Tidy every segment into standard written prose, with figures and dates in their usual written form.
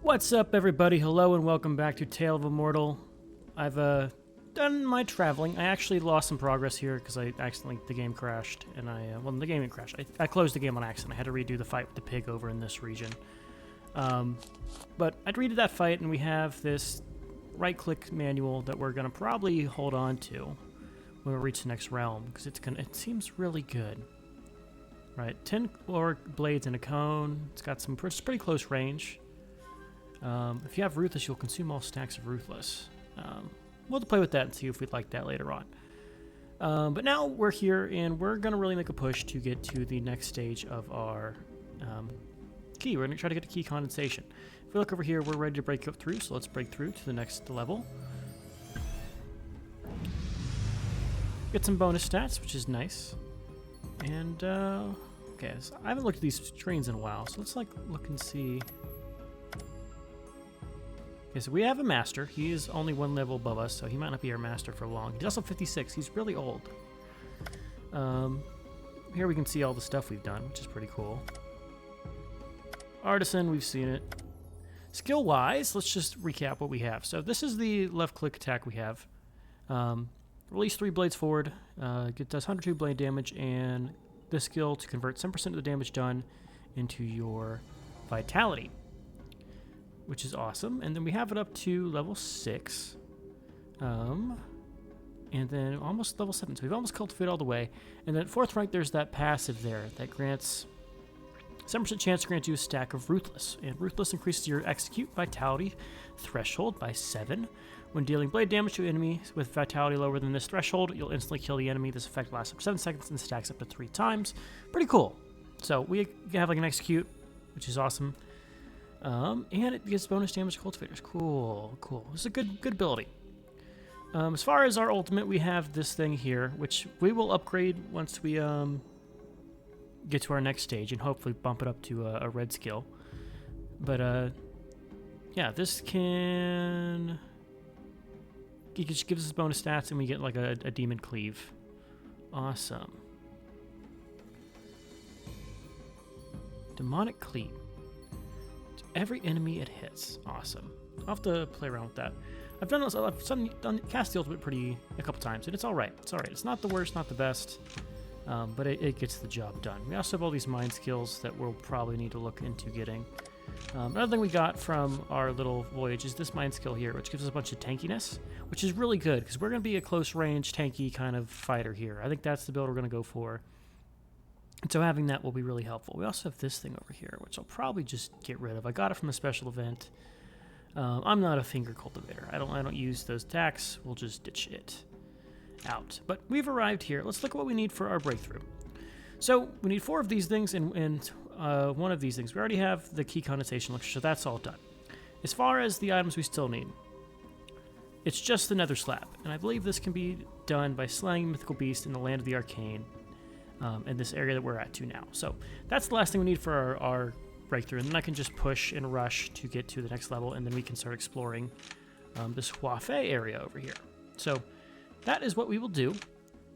What's up, everybody? Hello and welcome back to Tale of Immortal. I've done my traveling. I actually lost some progress here because the game crashed, and the game didn't crash. I closed the game on accident. I had to redo the fight with the pig over in this region. But I'd redid that fight, and we have this right-click manual that we're gonna probably hold on to when we reach the next realm because it seems really good. Right, 10 ore blades in a cone. It's got some pretty close range. If you have Ruthless, you'll consume all stacks of Ruthless. We'll have to play with that and see if we'd like that later on. But now we're here, and we're going to really make a push to get to the next stage of our key. We're going to try to get to key condensation. If we look over here, we're ready to break up through, so let's break through to the next level. Get some bonus stats, which is nice. And, okay, so I haven't looked at these screens in a while, so let's, look and see. Okay, so we have a master. He is only one level above us, so he might not be our master for long. He's also 56. He's really old. Here we can see all the stuff we've done, which is pretty cool. Artisan, we've seen it. Skill-wise, let's just recap what we have. So this is the left-click attack we have. Release 3 blades forward. It does 102 blade damage, and this skill to convert 7% of the damage done into your vitality, which is awesome. And then we have it up to level 6. And then almost level 7. So we've almost cultivated all the way. And then at 4th rank, there's that passive there that grants 7% chance to grant you a stack of Ruthless. And Ruthless increases your execute vitality threshold by 7. When dealing blade damage to enemies with vitality lower than this threshold, you'll instantly kill the enemy. This effect lasts up to 7 seconds and stacks up to 3 times. Pretty cool. So we have an execute, which is awesome. And it gives bonus damage to cultivators. Cool, cool. This is a good ability. As far as our ultimate, we have this thing here, which we will upgrade once we get to our next stage and hopefully bump it up to a red skill. But yeah, this can... It just gives us bonus stats, and we get like a demon cleave. Awesome. Demonic cleave. To every enemy it hits. Awesome. I'll have to play around with that. I've done this. I've cast the ultimate a couple times, and it's all right. It's all right. It's not the worst, not the best, but it gets the job done. We also have all these mind skills that we'll probably need to look into getting. Another thing we got from our little voyage is this mind skill here, which gives us a bunch of tankiness, which is really good because we're going to be a close-range, tanky kind of fighter here. I think that's the build we're going to go for. And so having that will be really helpful. We also have this thing over here, which I'll probably just get rid of. I got it from a special event. I'm not a finger cultivator. I don't use those attacks. We'll just ditch it out. But we've arrived here. Let's look at what we need for our breakthrough. So we need 4 of these things and one of these things. We already have the key condensation elixir, so that's all done. As far as the items we still need, it's just the nether slab, and I believe this can be done by slaying mythical beast in the land of the arcane, in this area that we're at to now. So that's the last thing we need for our breakthrough, and then I can just push and rush to get to the next level, and then we can start exploring this Huafei area over here. So that is what we will do.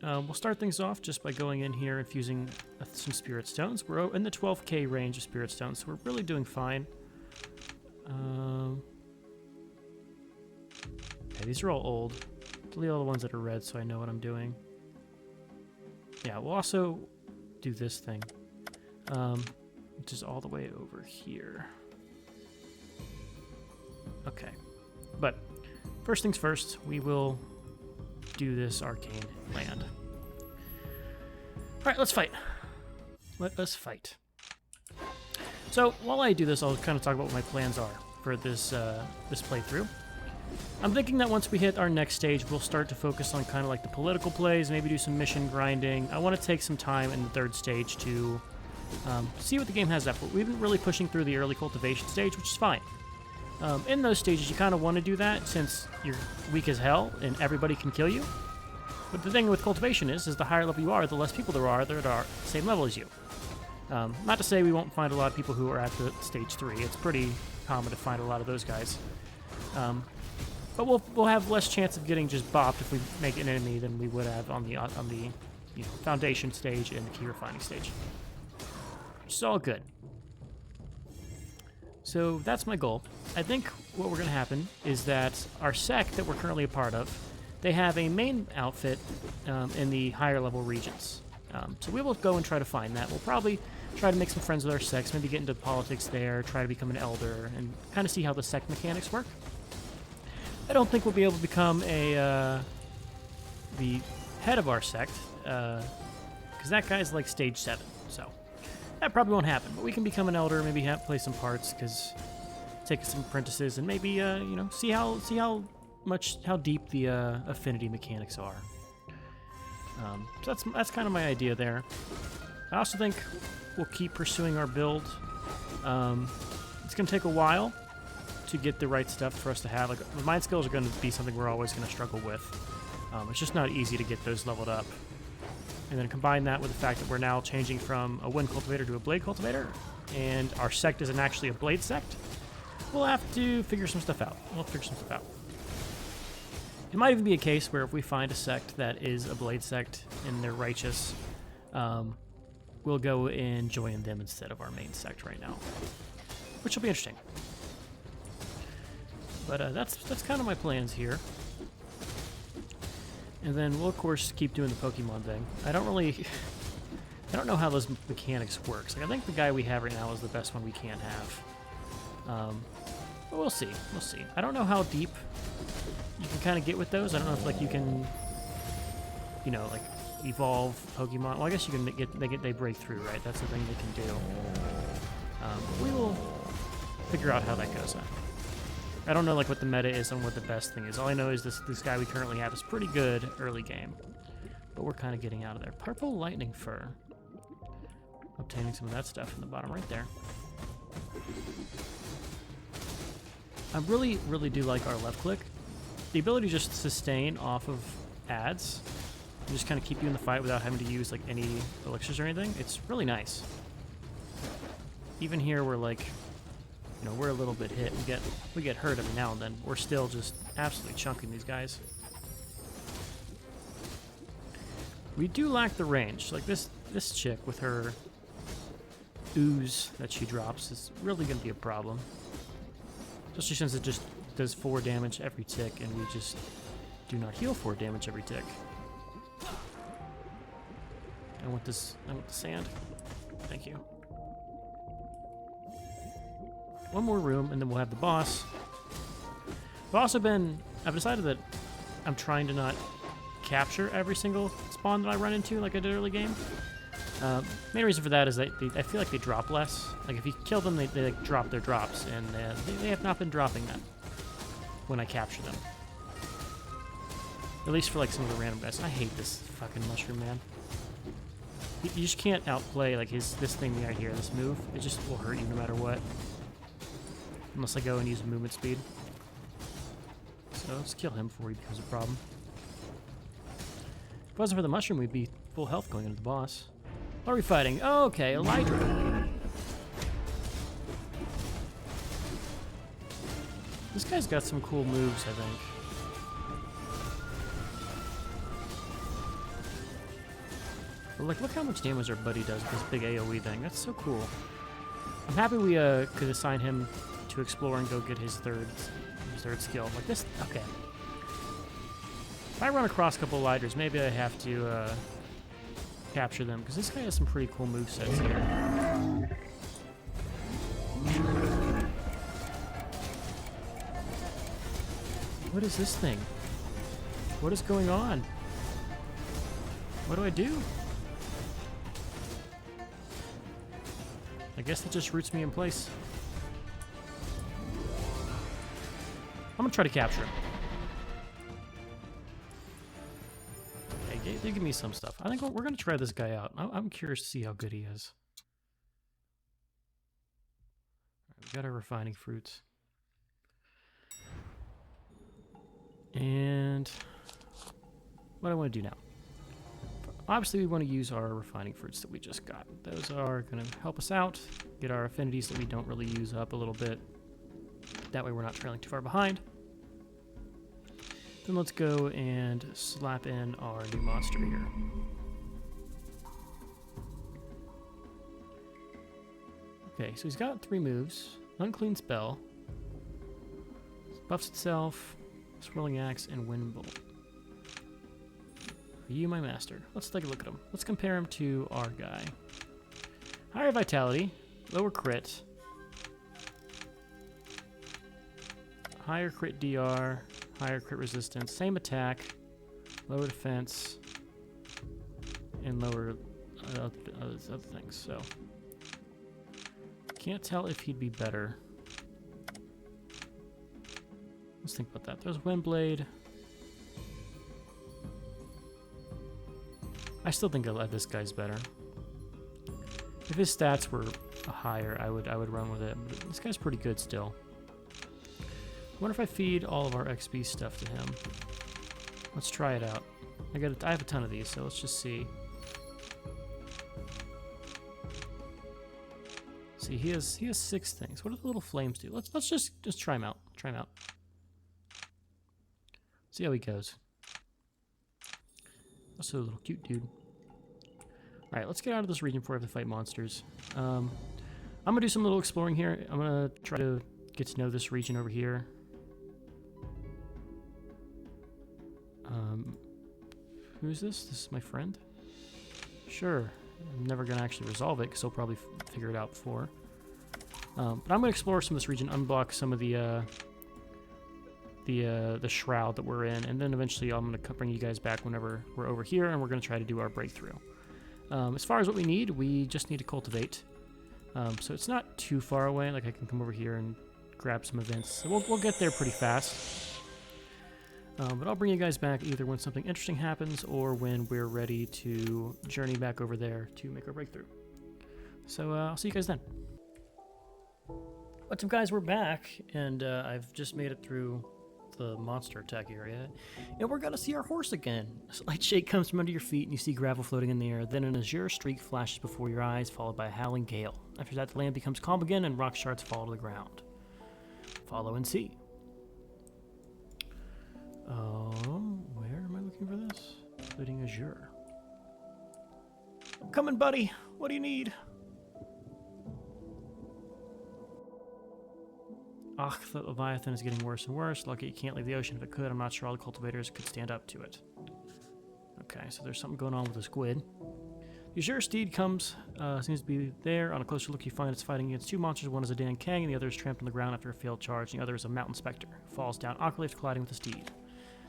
We'll start things off just by going in here and fusing some spirit stones. We're in the 12k range of spirit stones, so we're really doing fine. Okay, these are all old. Delete all the ones that are red so I know what I'm doing. Yeah, we'll also do this thing, which is all the way over here. Okay, but first things first, we will do this arcane land. All right, let's fight. Let us fight. So while I do this, I'll kind of talk about what my plans are for this this playthrough. I'm thinking that once we hit our next stage, we'll start to focus on kind of like the political plays, maybe do some mission grinding. I want to take some time in the 3rd stage to see what the game has up. We've been really pushing through the early cultivation stage, which is fine. In those stages, you kind of want to do that since you're weak as hell and everybody can kill you. But the thing with cultivation is the higher level you are, the less people there are that are the same level as you. Not to say we won't find a lot of people who are at the stage 3. It's pretty common to find a lot of those guys. But we'll have less chance of getting just bopped if we make an enemy than we would have on the foundation stage and the key refining stage. Which is all good. So that's my goal. I think what we're going to happen is that our sect that we're currently a part of, they have a main outfit in the higher level regions. So we will go and try to find that. We'll probably try to make some friends with our sects, maybe get into politics there, try to become an elder, and kind of see how the sect mechanics work. I don't think we'll be able to become the head of our sect, because that guy's like stage 7, so that probably won't happen. But we can become an elder, maybe play some parts, because take some apprentices, and maybe see how deep the affinity mechanics are. So that's kind of my idea there. I also think we'll keep pursuing our build. It's going to take a while to get the right stuff for us to have. Like, the mind skills are going to be something we're always going to struggle with. It's just not easy to get those leveled up. And then combine that with the fact that we're now changing from a wind cultivator to a blade cultivator, and our sect isn't actually a blade sect. We'll have to figure some stuff out. It might even be a case where if we find a sect that is a blade sect and they're righteous, we'll go and join them instead of our main sect right now, which will be interesting. But that's kind of my plans here. And then we'll of course keep doing the Pokemon thing. I don't know how those mechanics works. Like, I think the guy we have right now is the best one we can have. But we'll see. I don't know how deep you can kind of get with those. I don't know if like you can, like evolve Pokemon. Well, I guess you can they break through, right? That's the thing they can do. We will figure out how that goes. I don't know like what the meta is and what the best thing is. All I know is this guy we currently have is pretty good early game, but we're kind of getting out of there. Purple lightning fur. Obtaining some of that stuff in the bottom right there. I really do like our left click. The ability to just sustain off of ads and just kind of keep you in the fight without having to use like any elixirs or anything. It's really nice. Even here we're like, we're a little bit hit. We get hurt every now and then. We're still just absolutely chunking these guys. We do lack the range. Like this chick with her ooze that she drops is really going to be a problem. Especially since it just does 4 damage every tick, and we just do not heal 4 damage every tick. I want the sand. Thank you. One more room, and then we'll have the boss. I've decided that I'm trying to not capture every single spawn that I run into like I did early game. Main reason for that is that I feel like they drop less. Like, if you kill them, they like drop their drops, and they have not been dropping that when I capture them. At least for like some of the random guys. I hate this fucking mushroom, man. You just can't outplay like this thing right here, this move. It just will hurt you no matter what. Unless I go and use movement speed. So let's kill him before he becomes a problem. If it wasn't for the mushroom, we'd be full health going into the boss. What are we fighting? Oh, okay, Elytra. This guy's got some cool moves, I think. But look how much damage our buddy does with this big AoE thing. That's so cool. I'm happy we could assign him to explore and go get his third skill. Like this, okay. If I run across a couple of Elytras, maybe I have to capture them, because this guy has some pretty cool movesets here. What is this thing? What is going on? What do I do? I guess it just roots me in place. I'm gonna try to capture him. Okay, they give me some stuff. I think we're gonna try this guy out. I'm curious to see how good he is. All right, we got our refining fruits. And what do I want to do now? Obviously, we want to use our refining fruits that we just got. Those are going to help us out, get our affinities that we don't really use up a little bit. That way we're not trailing too far behind. Then let's go and slap in our new monster here. Okay, so he's got 3 moves. Unclean spell. Buffs itself. Swirling axe and wind bolt. Are you my master? Let's take a look at him. Let's compare him to our guy. Higher vitality, lower crit, higher crit DR, higher crit resistance, same attack, lower defense, and lower other things. So can't tell if he'd be better. Let's think about that. There's Windblade. I still think this guy's better. If his stats were higher, I would run with it. But this guy's pretty good still. I wonder if I feed all of our XP stuff to him. Let's try it out. I have a ton of these, so let's just see. See, he has 6 things. What do the little flames do? Let's just try him out. Try him out. See how he goes. Also a little cute dude. Alright, let's get out of this region before I have to fight monsters. I'm going to do some little exploring here. I'm going to try to get to know this region over here. Who's this? This is my friend? Sure. I'm never going to actually resolve it because he'll probably figure it out before. But I'm going to explore some of this region, unblock some of the shroud that we're in, and then eventually I'm going to bring you guys back whenever we're over here, and we're going to try to do our breakthrough. As far as what we need, we just need to cultivate. So it's not too far away. Like I can come over here and grab some events. So we'll get there pretty fast. But I'll bring you guys back either when something interesting happens or when we're ready to journey back over there to make our breakthrough. So I'll see you guys then. What's up, guys? We're back, and I've just made it through the monster attack area, and we're gonna see our horse again. A slight shake comes from under your feet, and you see gravel floating in the air. Then an azure streak flashes before your eyes, followed by a howling gale. After that, the land becomes calm again, and rock shards fall to the ground. Follow and see. Where am I looking for this? Floating azure. I'm coming, buddy. What do you need? Ach, the Leviathan is getting worse and worse. Lucky it can't leave the ocean. If it could, I'm not sure all the cultivators could stand up to it. Okay, so there's something going on with the squid. The azure steed comes, seems to be there. On a closer look, you find it's fighting against 2 monsters. One is a Dan Kang, and the other is tramped on the ground after a failed charge. And the other is a mountain specter. Falls down awkwardly after colliding with the steed.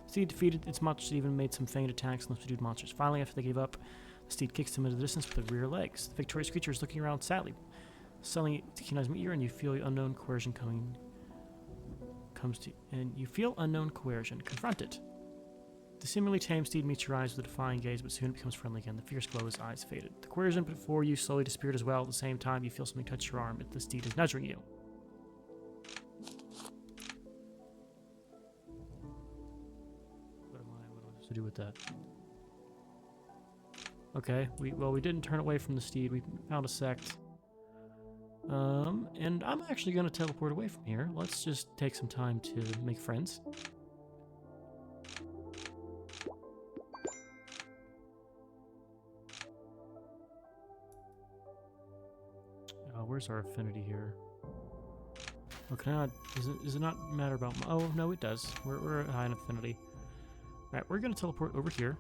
The steed defeated its monsters, even made some feigned attacks on the subdued monsters. Finally, after they gave up, the steed kicks them into the distance with the rear legs. The victorious creature is looking around sadly. Suddenly, it recognizes ear, and you feel unknown coercion you feel unknown coercion. Confront it. The seemingly tame steed meets your eyes with a defying gaze, but soon it becomes friendly again. The fierce glow of his eyes faded. The coercion before you slowly disappeared as well. At the same time, you feel something touch your arm. The steed is nudging you. What am I supposed to do with that? Okay, we didn't turn away from the steed. We found a sect. And I'm actually going to teleport away from here. Let's just take some time to make friends. Where's our affinity here? Oh, can I not, does it not matter about oh, no, it does. We're at high in affinity. Alright, we're going to teleport over here.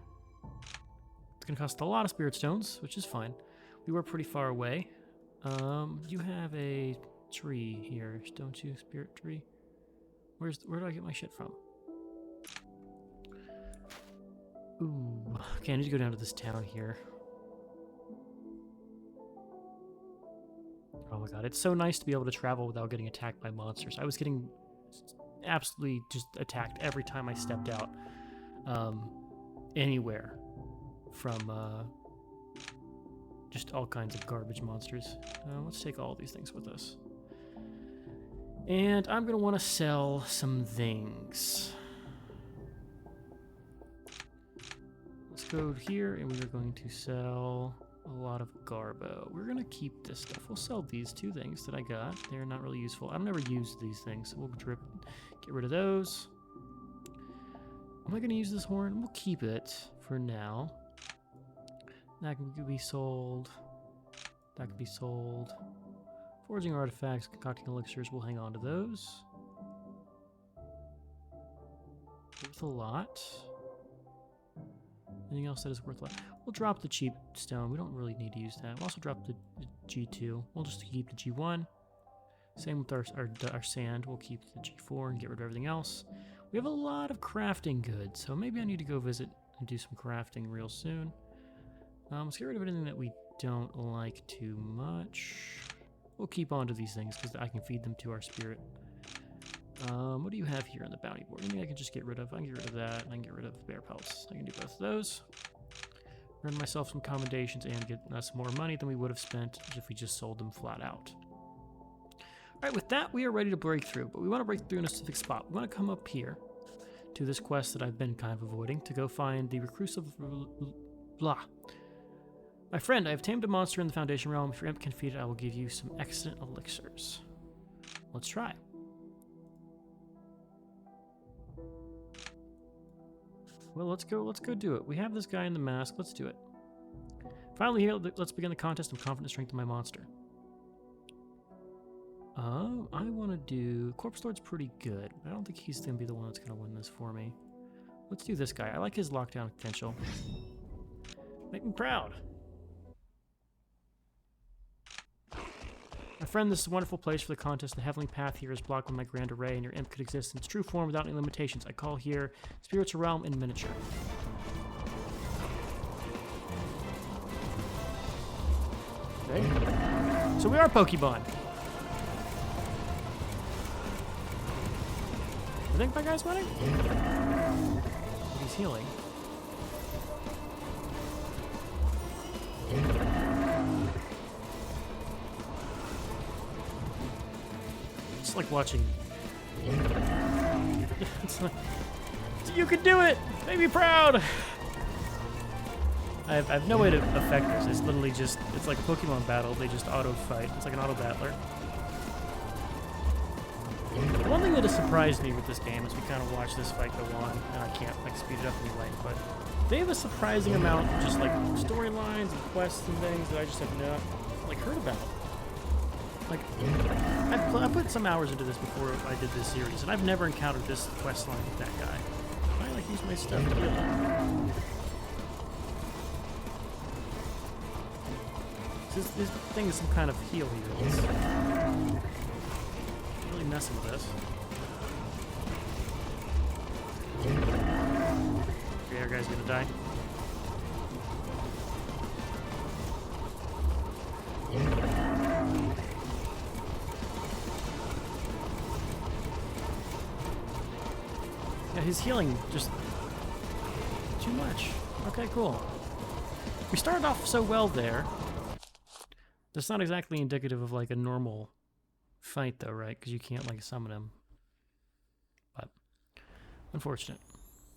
It's going to cost a lot of spirit stones, which is fine. We were pretty far away. You have a tree here, don't you, spirit tree? Where do I get my shit from? Ooh, okay, I need to go down to this town here. Oh my god, it's so nice to be able to travel without getting attacked by monsters. I was getting absolutely just attacked every time I stepped out. Anywhere from, just all kinds of garbage monsters. Let's take all these things with us. And I'm going to want to sell some things. Let's go here, and we are going to sell a lot of garbo. We're going to keep this stuff. We'll sell these 2 things that I got. They're not really useful. I've never used these things, so we'll get rid of those. Am I going to use this horn? We'll keep it for now. That can be sold. That can be sold. Forging artifacts, concocting elixirs, we'll hang on to those. Worth a lot. Anything else that is worth a lot? We'll drop the cheap stone. We don't really need to use that. We'll also drop the G2. We'll just keep the G1. Same with our sand. We'll keep the G4 and get rid of everything else. We have a lot of crafting goods, so maybe I need to go visit and do some crafting real soon. Let's get rid of anything that we don't like too much. We'll keep on to these things because I can feed them to our spirit. What do you have here on the bounty board? Anything I can just get rid of? I can get rid of that, and I can get rid of bear pelts. I can do both of those. Earn myself some commendations and get us more money than we would have spent if we just sold them flat out. Alright, with that, we are ready to break through, but we want to break through in a specific spot. We want to come up here to this quest that I've been kind of avoiding to go find the reclusive blah. My friend, I have tamed a monster in the Foundation Realm. If your imp can feed it, I will give you some excellent elixirs. Let's try. Well, let's go do it. We have this guy in the mask. Let's do it. Finally here, let's begin the contest of confident strength of my monster. I want to do... Corpse Lord's pretty good, but I don't think he's going to be the one that's going to win this for me. Let's do this guy. I like his lockdown potential. Make me proud. My friend, this is a wonderful place for the contest. The heavenly path here is blocked with my grand array, and your imp could exist in its true form without any limitations. I call here Spiritual Realm in miniature. Okay. So we are Pokemon. I think my guy's winning? He's healing. It's like watching. It's like, you can do it! Make me proud! I have no way to affect this. It's literally just, it's like a Pokemon battle. They just auto-fight. It's like an auto-battler. One thing that has surprised me with this game as we kind of watch this fight go on, and I can't like speed it up anyway, but they have a surprising amount of just like storylines and quests and things that I just have not like heard about. Like, I put some hours into this before I did this series, and I've never encountered this quest line with that guy. I like use my stuff to heal him. This thing is some kind of heal here. It's really messing with this. Okay, our guy's gonna die. Yeah, his healing just too much. Okay, cool. We started off so well there. That's not exactly indicative of like a normal fight though, right? Because you can't like summon him. But unfortunate.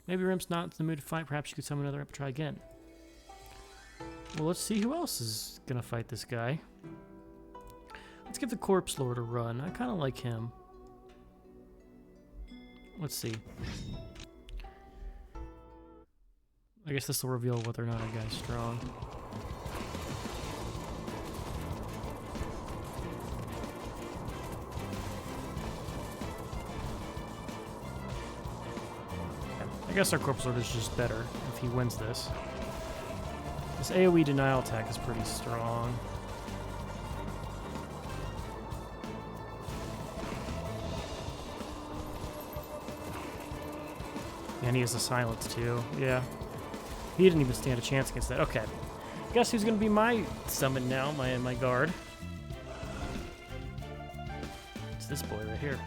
Maybe Rim's not in the mood to fight. Perhaps you could summon another imp and try again. Well, let's see who else is gonna fight this guy. Let's give the Corpse Lord a run. I kind of like him. Let's see. I guess this will reveal whether or not a guy's strong. I guess our Corpse Lord is just better if he wins this. This AoE denial attack is pretty strong. And he has a silence too. Yeah. He didn't even stand a chance against that. Okay. Guess who's gonna be my summon now, my guard? It's this boy right here.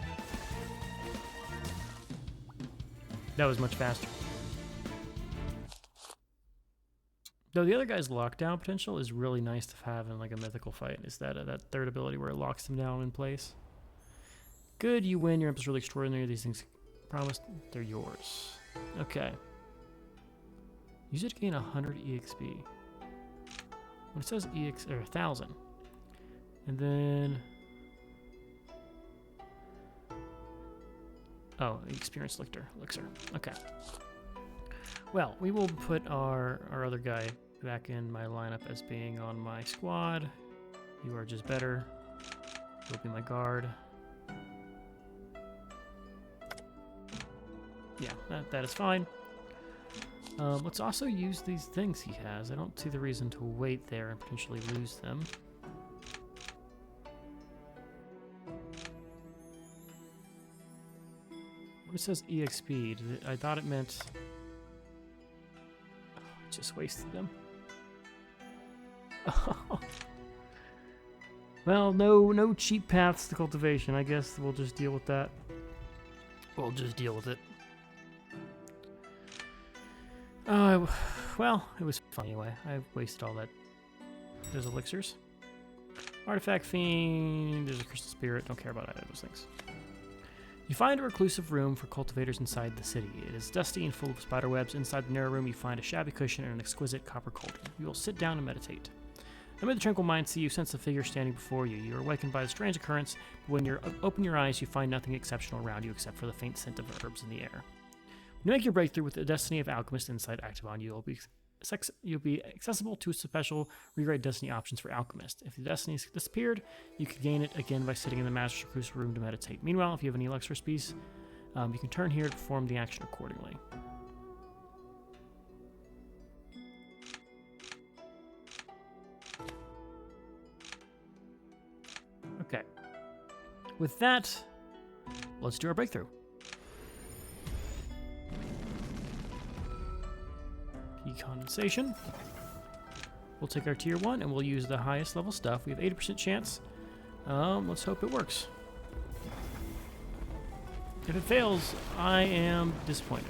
That was much faster. Though the other guy's lockdown potential is really nice to have in like a mythical fight. Is that third ability where it locks them down in place? Good, you win. Your imp is really extraordinary. These things promised, they're yours. Okay. Use it to gain 100 EXP. When it says EX or 1,000, and then oh, experience elixir. Okay. Well, we will put our other guy back in my lineup as being on my squad. You are just better. He'll be my guard. Yeah, that is fine. Let's also use these things he has. I don't see the reason to wait there and potentially lose them. When it says EXP, I thought it meant... Oh, I just wasted them. Well, no cheap paths to cultivation. I guess we'll just deal with that. We'll just deal with it. Well, it was fun anyway. I wasted all that. There's elixirs. Artifact Fiend. There's a Crystal Spirit. Don't care about either of those things. You find a reclusive room for cultivators inside the city. It is dusty and full of spiderwebs. Inside the narrow room, you find a shabby cushion and an exquisite copper cauldron. You will sit down and meditate. Amid the tranquil mind sea, you sense a figure standing before you. You are awakened by a strange occurrence, but when you open your eyes, you find nothing exceptional around you except for the faint scent of herbs in the air. When you make your breakthrough with the Destiny of Alchemist insight active on you, you'll be accessible to special rewrite Destiny options for Alchemist. If the Destiny has disappeared, you can gain it again by sitting in the Master's Reclusive room to meditate. Meanwhile, if you have any elixir piece, you can turn here to perform the action accordingly. Okay. With that, let's do our breakthrough. Key condensation. We'll take our tier 1 and we'll use the highest level stuff. We have 80% chance. Let's hope it works. If it fails, I am disappointed.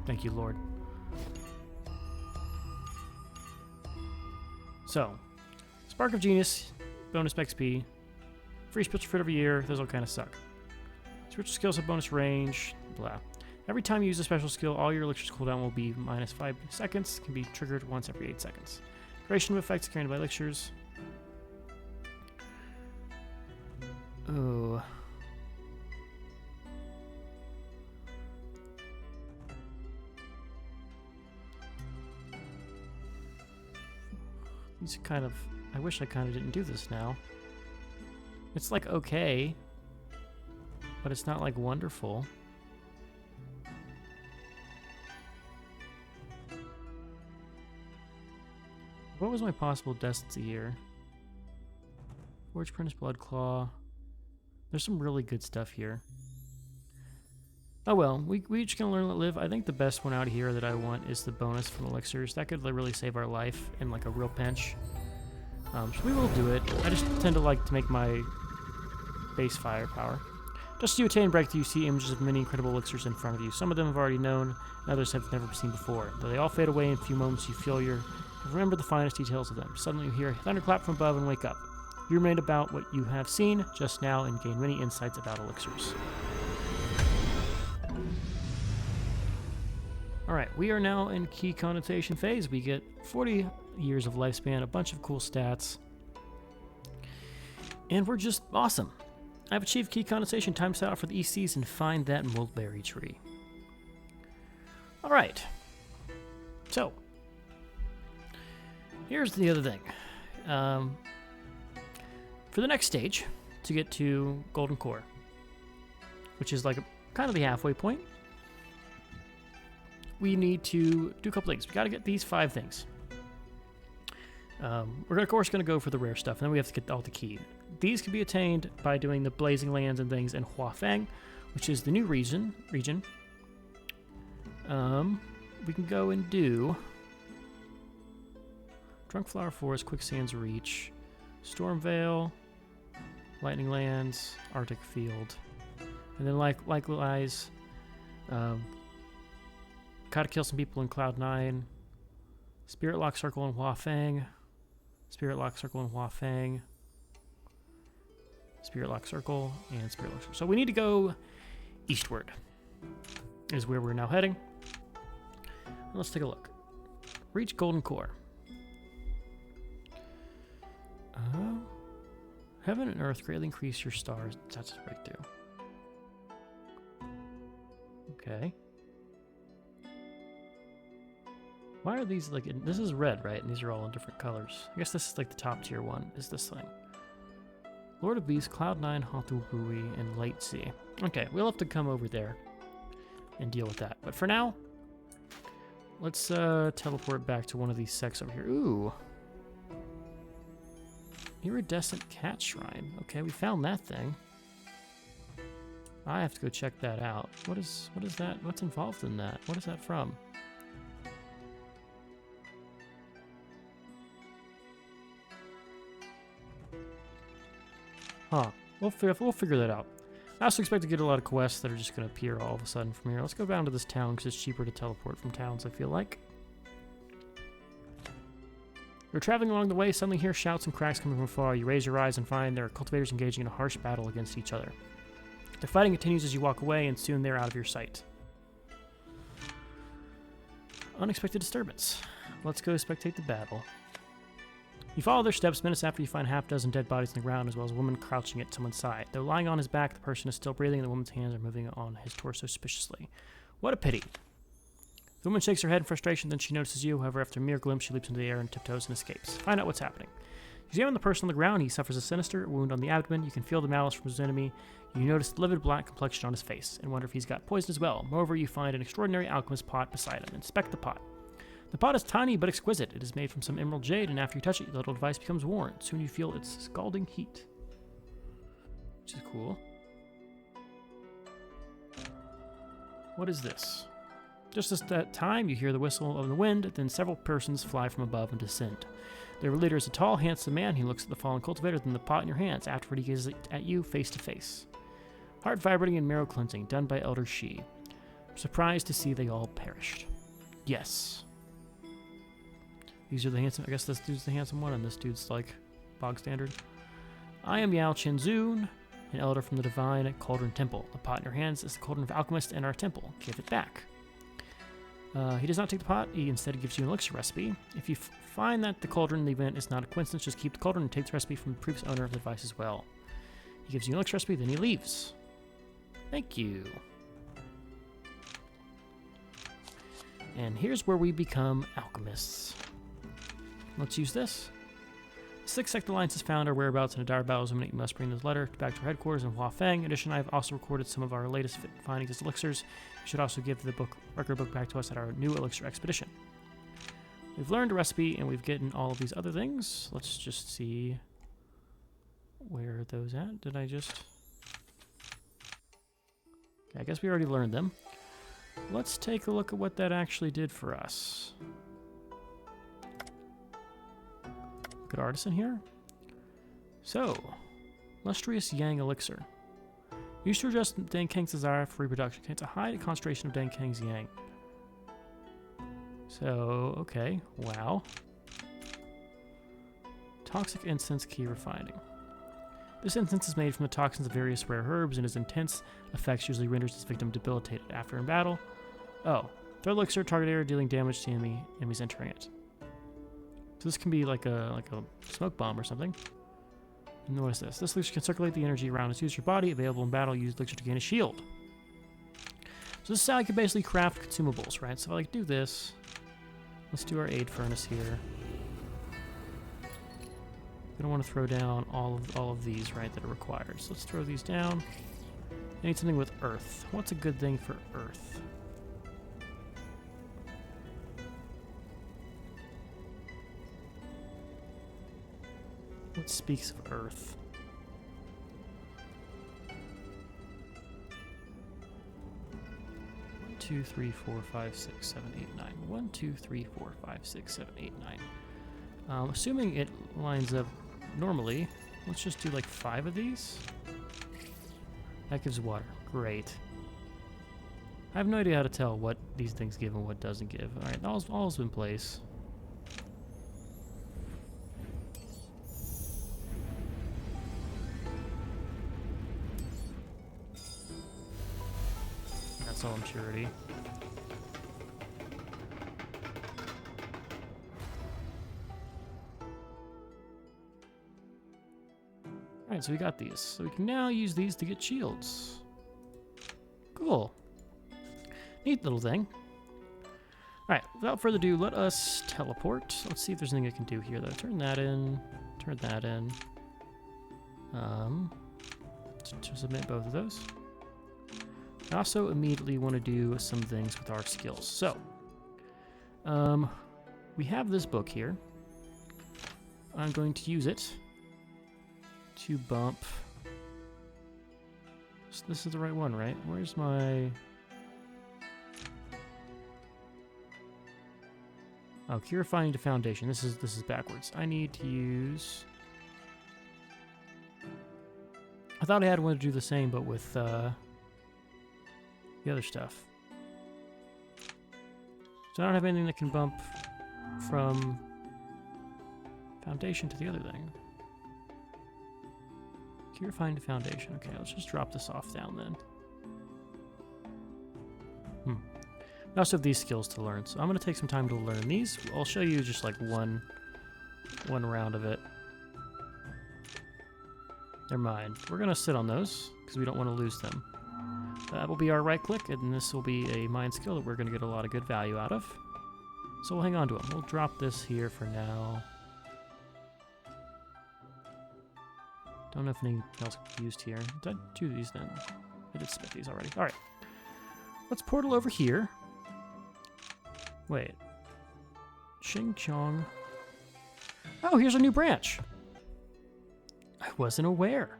Thank you, Lord. So, Spark of Genius, bonus XP, free spiritual fruit every year, those all kind of suck. Spiritual skills have bonus range, blah. Every time you use a special skill, all your elixirs cooldown will be minus 5 seconds, can be triggered once every 8 seconds. Duration of effects carried by elixirs. Oh. These are kind of... I wish I kind of didn't do this now. It's like okay, but it's not like wonderful. What was my possible deaths a year? Forge Prince Blood Claw. There's some really good stuff here. Oh well, we each gonna learn to live. I think the best one out of here that I want is the bonus from elixirs. That could really save our life in like a real pinch. So we will do it. I just tend to like to make my base firepower. Just as you attain breakthrough, you see images of many incredible elixirs in front of you. Some of them have already known, and others have never seen before. Though they all fade away in a few moments, you feel you remember the finest details of them. Suddenly you hear a thunderclap from above and wake up. You remain about what you have seen just now and gain many insights about elixirs. Alright, we are now in key condensation phase. We get 40 years of lifespan, a bunch of cool stats, and we're just awesome. I've achieved key condensation. Time to set out for the East Seas and find that mulberry tree. Alright, so here's the other thing. For the next stage, to get to Golden Core, which is like kind of the halfway point, we need to do a couple things. We got to get these 5 things. We're of course going to go for the rare stuff, and then we have to get all the key. These can be attained by doing the Blazing Lands and things in Huafeng, which is the new region. We can go and do Drunk Flower Forest, Quicksand's Reach, Stormvale, Lightning Lands, Arctic Field, and then likewise, gotta kill some people in Cloud 9, Spirit Lock Circle in Huafeng, Spirit Lock Circle in Huafeng, Spirit Lock Circle, and Spirit Lock Circle. So we need to go eastward, is where we're now heading. Let's take a look. Reach Golden Core. Heaven and Earth greatly increase your stars. That's a breakthrough. Okay. Why are these like, this is red, right? And these are all in different colors. I guess this is like the top tier one, is this thing. Lord of Beasts, Cloud9, Hatubui, and Light Sea. Okay, we'll have to come over there and deal with that. But for now, let's teleport back to one of these sects over here. Ooh. Iridescent Cat Shrine. Okay, we found that thing. I have to go check that out. What is that? What's involved in that? What is that from? Huh. We'll figure that out. I also expect to get a lot of quests that are just going to appear all of a sudden from here. Let's go down to this town because it's cheaper to teleport from towns, I feel like. You're traveling along the way, suddenly hear shouts and cracks coming from afar. You raise your eyes and find there are cultivators engaging in a harsh battle against each other. The fighting continues as you walk away, and soon they're out of your sight. Unexpected disturbance. Let's go spectate the battle. You follow their steps. Minutes after, you find half a dozen dead bodies on the ground, as well as a woman crouching at someone's side. Though lying on his back, the person is still breathing, and the woman's hands are moving on his torso suspiciously. What a pity. The woman shakes her head in frustration, then she notices you. However, after a mere glimpse, she leaps into the air and tiptoes and escapes. Find out what's happening. You examine the person on the ground. He suffers a sinister wound on the abdomen. You can feel the malice from his enemy. You notice the livid black complexion on his face and wonder if he's got poison as well. Moreover, you find an extraordinary alchemist pot beside him. Inspect the pot. The pot is tiny but exquisite. It is made from some emerald jade, and after you touch it, the little device becomes warm. Soon you feel its scalding heat, which is cool. What is this? Just at that time, you hear the whistle of the wind, then several persons fly from above and descend. Their leader is a tall, handsome man. He looks at the fallen cultivator, then the pot in your hands. Afterward, he gazes at you face to face. Heart vibrating and marrow cleansing, done by Elder Shi. Surprised to see they all perished. Yes. These are the handsome. I guess this dude's the handsome one, and this dude's like bog standard. I am Yao Chenzoon, an elder from the Divine Cauldron Temple. The pot in your hands is the Cauldron of Alchemist in our temple. Give it back. He does not take the pot. He instead gives you an elixir recipe. If you find that the cauldron in the event is not a coincidence, just keep the cauldron and take the recipe from the previous owner of the device as well. He gives you an elixir recipe, then he leaves. Thank you. And here's where we become alchemists. Let's use this. The Sixth Sect Alliance has found our whereabouts in a dire battle. You must bring this letter back to our headquarters in Huafeng. In addition, I have also recorded some of our latest findings as elixirs. You should also give the record book back to us at our new elixir expedition. We've learned a recipe, and we've gotten all of these other things. Let's just see where are those at. Did I just... Okay, I guess we already learned them. Let's take a look at what that actually did for us. Good artisan here. So, lustrous Yang elixir. Used to adjust Dankang's desire for reproduction. Contains a high concentration of Dankang's Yang. So, okay, wow. Toxic incense key refining. This incense is made from the toxins of various rare herbs, and its intense effects usually renders its victim debilitated after in battle. Oh, third elixir, target area dealing damage to enemies entering it. So this can be like a smoke bomb or something. And what is this? This elixir can circulate the energy around its user's body. Available in battle, use elixir to gain a shield. So this is how you can basically craft consumables, right? So if I do this, let's do our aid furnace here. Gonna want to throw down all of these, right, that are required. So let's throw these down. I need something with earth. What's a good thing for earth? What speaks of earth? One, 2, 3, 4, 5, 6, 7, 8, 9. 1, 2, 3, 4, 5, 6, 7, 8, 9. Assuming it lines up normally, let's just do like 5 of these. That gives water. Great. I have no idea how to tell what these things give and what doesn't give. Alright, all's in place. That's all impurity. Alright, so we got these. So we can now use these to get shields. Cool. Neat little thing. Alright, without further ado, let us teleport. Let's see if there's anything I can do here, though. Turn that in. Turn that in. To submit both of those. I also immediately want to do some things with our skills. So, we have this book here. I'm going to use it to bump. So this is the right one, right? Where's my... Oh, Purifying the Foundation. This is backwards. I need to use... I thought I had one to do the same, but with the other stuff. So I don't have anything that can bump from Foundation to the other thing. Purifying the Foundation. Okay, let's just drop this off down then. I also have these skills to learn, so I'm going to take some time to learn these. I'll show you just like one round of it. They're mine. We're going to sit on those because we don't want to lose them. That will be our right click, and this will be a mind skill that we're going to get a lot of good value out of. So we'll hang on to them. We'll drop this here for now. Don't know if anything else can be used here. Did I do these then? I did submit these already. Alright. Let's portal over here. Wait. Xing Chong. Oh, here's a new branch. I wasn't aware.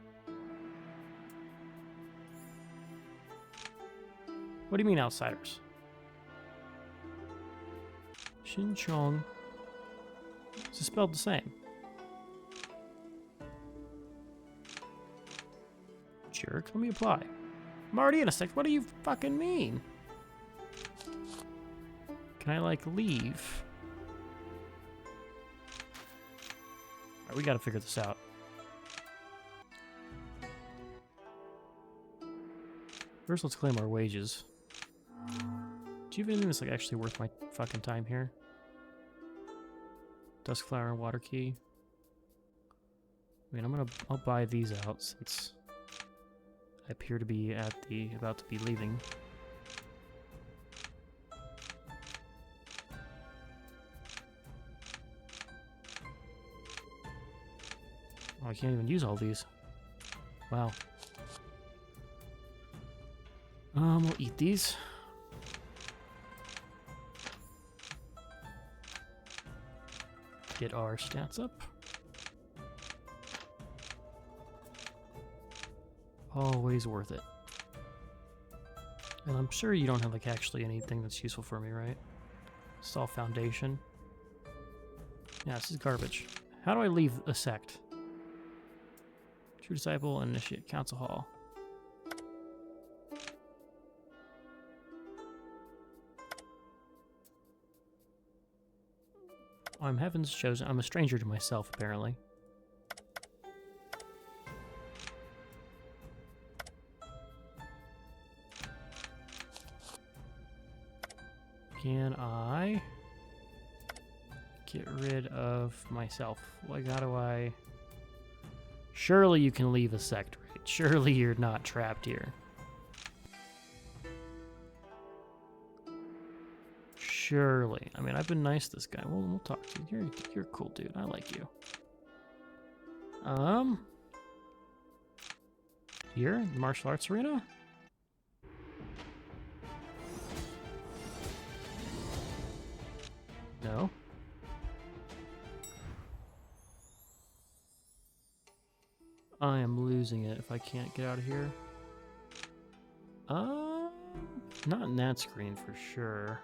What do you mean, outsiders? Xing Chong. Is it spelled the same? Jerk, let me apply. I'm already in a sect. What do you fucking mean? Can I, like, leave? Alright, we gotta figure this out. First, let's claim our wages. Do you have anything that's, like, actually worth my fucking time here? Duskflower and water key. I mean, I'll buy these out since I appear to be about to be leaving. Oh, I can't even use all these. Wow. We'll eat these. Get our stats up. Always worth it. And I'm sure you don't have, like, actually anything that's useful for me, right? Install Foundation. Yeah, this is garbage. How do I leave a sect? True Disciple and Initiate Council Hall. I'm Heaven's Chosen. I'm a stranger to myself, apparently. Can I get rid of myself? Like, how do I... Surely you can leave a sect, right? Surely you're not trapped here. Surely. I mean, I've been nice to this guy. We'll talk to you. You're a cool dude. I like you. Here? The martial arts arena? No. I am losing it if I can't get out of here. Not in that screen for sure.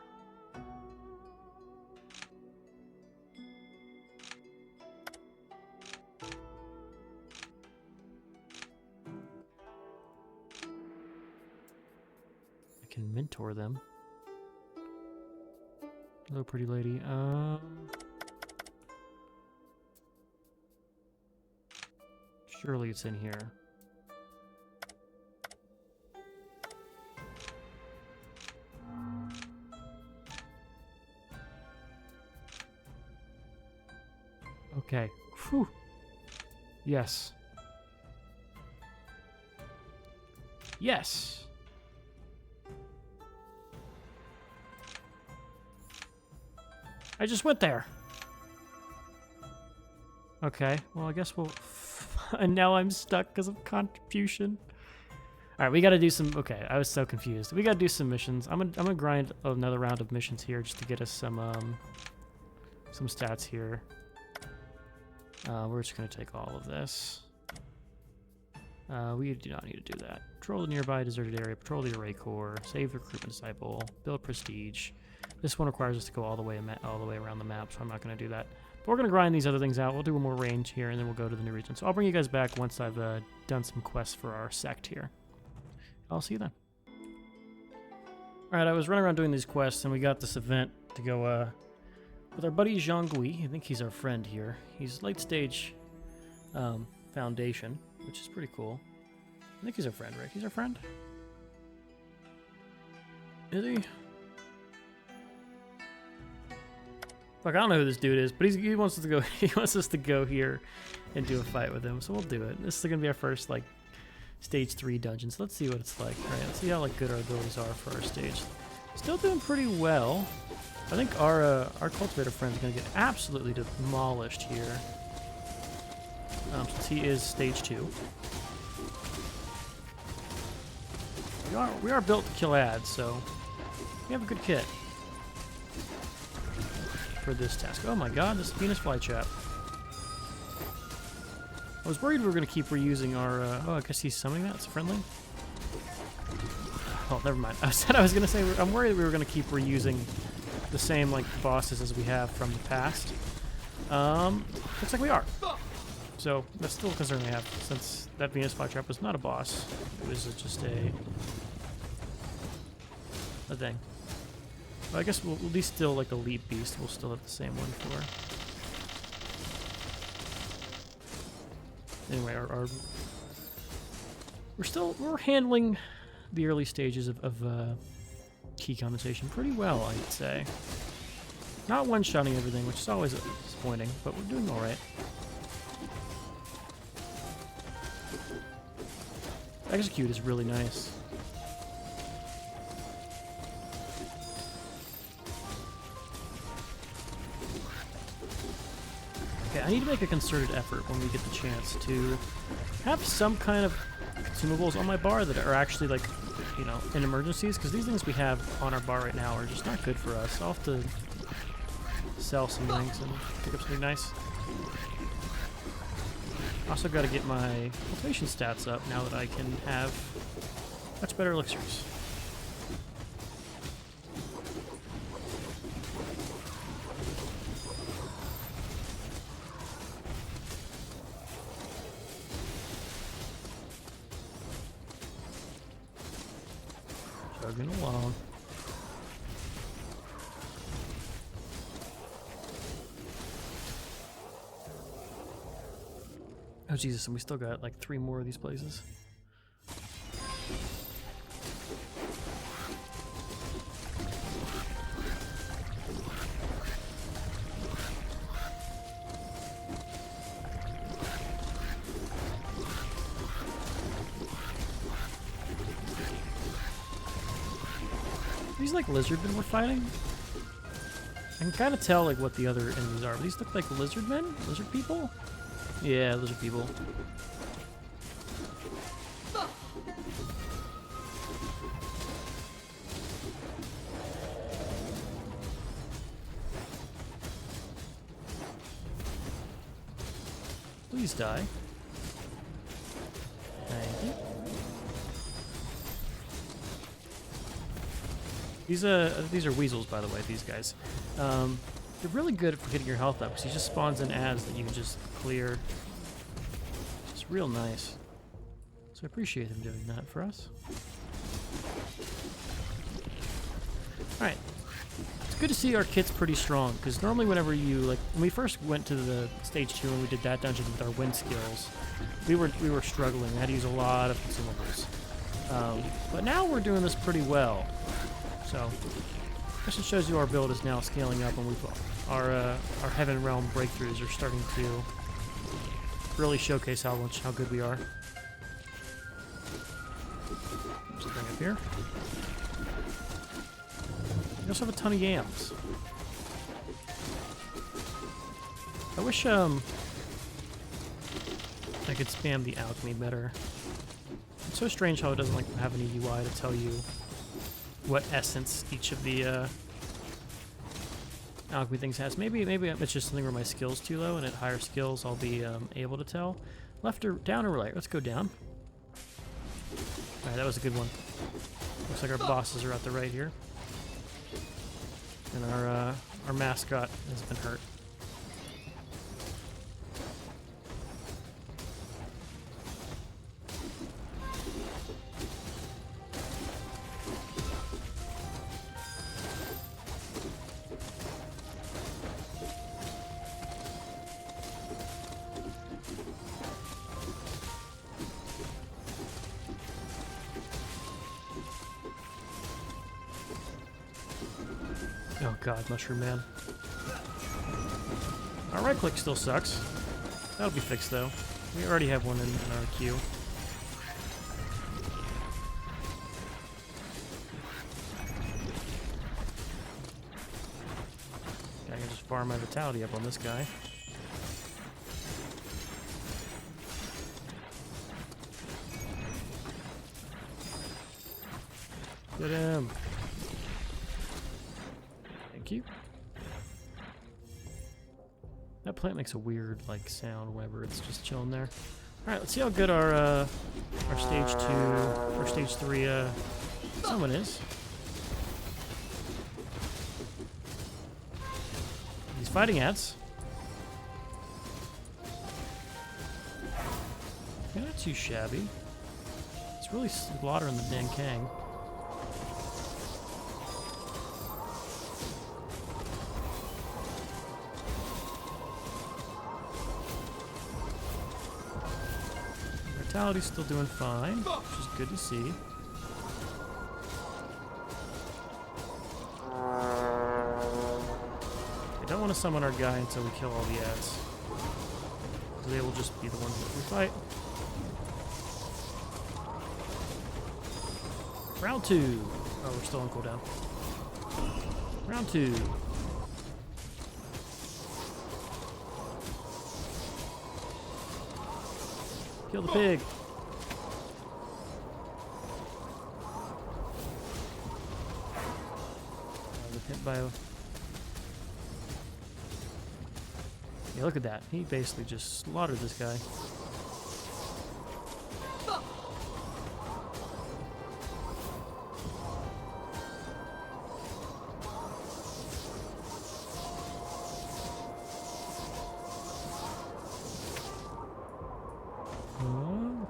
I can mentor them. Hello, pretty lady. Surely it's in here. Okay. Whew. Yes. Yes. I just went there. Okay, well, I guess we'll... and now I'm stuck because of contribution. All right, we got to do some... Okay, I was so confused. We got to do some missions. I'm gonna grind another round of missions here just to get us some stats here. We're just going to take all of this. We do not need to do that. Patrol the nearby deserted area, patrol the array core, save recruitment disciple, build prestige. This one requires us to go all the way around the map, so I'm not going to do that. But we're going to grind these other things out. We'll do one more range here, and then we'll go to the new region. So I'll bring you guys back once I've done some quests for our sect here. I'll see you then. Alright, I was running around doing these quests, and we got this event to go with our buddy Zhang Gui. I think he's our friend here. He's late stage foundation, which is pretty cool. I think he's our friend, right? He's our friend? Is he? Fuck, I don't know who this dude is, but he wants us to go. He wants us to go here and do a fight with him, so we'll do it. This is gonna be our first like stage 3 dungeon. So let's see what it's like. All right, let's see how like good our abilities are for our stage. Still doing pretty well. I think our cultivator friend's gonna get absolutely demolished here. Since he is stage 2. We are built to kill ads, so we have a good kit for this task. Oh my god, this Venus flytrap. I was worried we were going to keep reusing our... oh, I guess he's summoning that? It's friendly? Oh, never mind. I was going to say, I'm worried we were going to keep reusing the same, like, bosses as we have from the past. Looks like we are. So, that's still a concern we have, since that Venus flytrap was not a boss. It was just a thing. Well, I guess we'll at least still, like, Elite Beast, we'll still have the same one for... Anyway, we're handling the early stages of key condensation pretty well, I'd say. Not one-shotting everything, which is always disappointing, but we're doing all right. Execute is really nice. Okay, I need to make a concerted effort when we get the chance to have some kind of consumables on my bar that are actually, like, you know, in emergencies, because these things we have on our bar right now are just not good for us. I'll have to sell some things and pick up something nice. Also got to get my cultivation stats up now that I can have much better elixirs. Chugging along. Oh Jesus, and we still got like 3 more of these places. These like lizardmen we're fighting? I can kind of tell like what the other enemies are. These look like lizardmen? Lizard people? Yeah, lizard people. Please die. Thank you. These are weasels, by the way, these guys. They're really good for getting your health up, because he just spawns in ads that you can just clear. It's real nice. So I appreciate him doing that for us. Alright. It's good to see our kit's pretty strong, because normally whenever you, like, when we first went to the stage 2 and we did that dungeon with our wind skills, we were struggling. We had to use a lot of consumables. But now we're doing this pretty well. So, this just shows you our build is now scaling up, and our Heaven Realm breakthroughs are starting to really showcase how good we are. Something up here. We also have a ton of yams. I wish I could spam the alchemy better. It's so strange how it doesn't like have any UI to tell you what essence each of the alchemy things has. Maybe it's just something where my skill's too low, and at higher skills I'll be able to tell. Left or down or right? Let's go down. Alright, that was a good one. Looks like our bosses are at the right here. And our mascot has been hurt. Oh god, Mushroom Man. Our right click still sucks. That'll be fixed though. We already have one in our queue. I can just farm my vitality up on this guy. Get him! Thank you. That plant makes a weird like sound whenever it's just chilling there. All right, let's see how good our stage 2 or stage 3 summon is. These fighting ants. Yeah, not too shabby. It's really slaughtering the Dan Kang. Vitality's still doing fine, which is good to see. I don't want to summon our guy until we kill all the ads. They will just be the ones that we fight. Round 2. Oh, we're still on cooldown. Round 2. Kill the pig. The pit bio. Yeah, look at that. He basically just slaughtered this guy.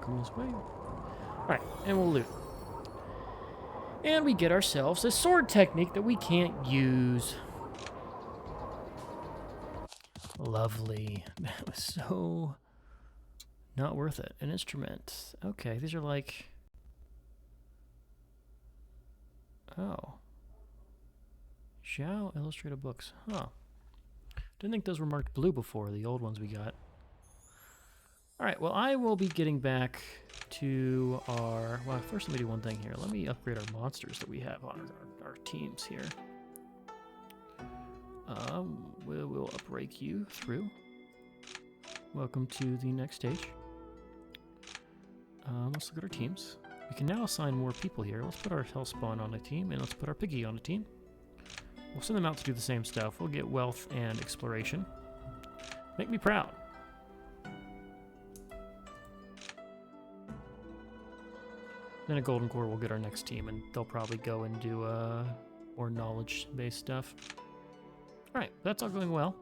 Come this way. Alright, and we'll loot. And we get ourselves a sword technique that we can't use. Lovely. That was so not worth it. An instrument. Okay, these are like... Oh. Zhao illustrated books. Huh. Didn't think those were marked blue before, the old ones we got. Alright, well I will be getting back to our... Well, first let me do one thing here. Let me upgrade our monsters that we have on our teams here. We'll uprake you through. Welcome to the next stage. Let's look at our teams. We can now assign more people here. Let's put our Hellspawn on a team, and let's put our Piggy on a team. We'll send them out to do the same stuff. We'll get wealth and exploration. Make me proud. Then a golden core will get our next team, and they'll probably go and do more knowledge-based stuff. Alright, that's all going well.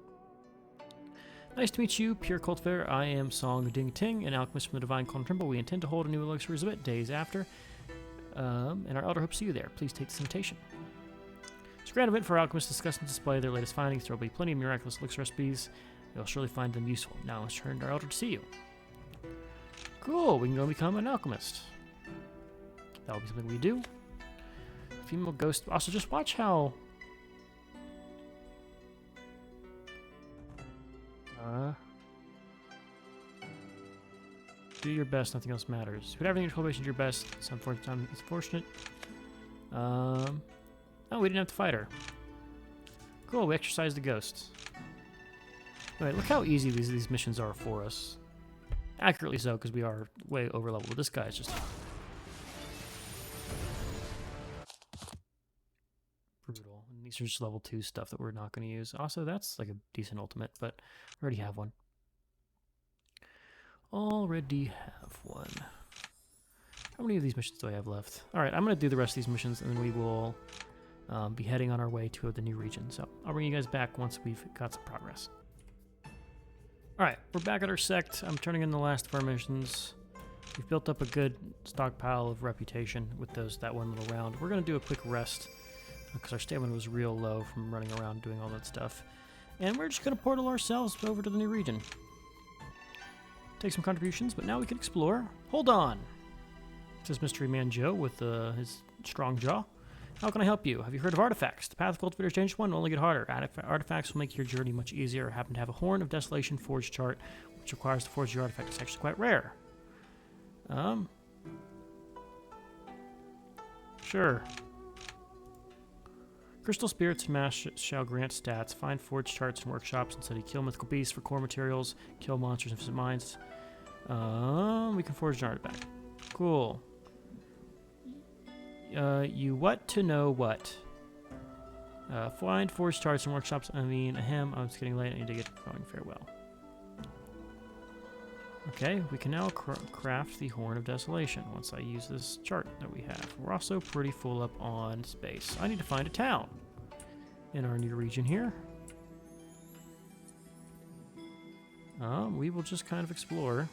Nice to meet you, Pure Cultivator. I am Song Ding Ting, an alchemist from the Divine Column Trimble. We intend to hold a new elixir exhibit days after, and our elder hopes to see you there. Please take this invitation. It's a grand event for alchemists to discuss and display their latest findings. There will be plenty of miraculous elixir recipes. You'll surely find them useful. Now let's turn to our elder to see you. Cool, we can go become an alchemist. That'll be something we do. Female ghost. Also, just watch how... do your best, nothing else matters. Put everything in cultivation, do your best. Some time it's fortunate. Oh, we didn't have to fight her. Cool, we exercised the ghost. All right, look how easy these missions are for us. Accurately so, because we are way over level. This guy's just brutal. And these are just level 2 stuff that we're not going to use. Also, that's like a decent ultimate, but I already have one. Already have one. How many of these missions do I have left? All right, I'm going to do the rest of these missions, and then we will be heading on our way to the new region. So I'll bring you guys back once we've got some progress. All right, we're back at our sect. I'm turning in the last of our missions. We've built up a good stockpile of reputation with that one little round. We're going to do a quick rest because our stamina was real low from running around doing all that stuff. And we're just going to portal ourselves over to the new region. Take some contributions, but now we can explore. Hold on! Says Mystery Man Joe with his strong jaw. How can I help you? Have you heard of artifacts? The path of cultivators changed one, will only get harder. Artifacts will make your journey much easier. I happen to have a Horn of Desolation forge chart, which requires to forge your artifact. It's actually quite rare. Sure. Crystal Spirits and Mass shall grant stats. Find forge charts in workshops and study. Kill mythical beasts for core materials. Kill monsters and visit mines. We can forge an artifact. Cool. You what to know what? Find forge charts and workshops. I mean, I'm just getting late. I need to get going. Farewell. Okay, we can now craft the Horn of Desolation once I use this chart that we have. We're also pretty full up on space. I need to find a town in our new region here. We will just kind of explore.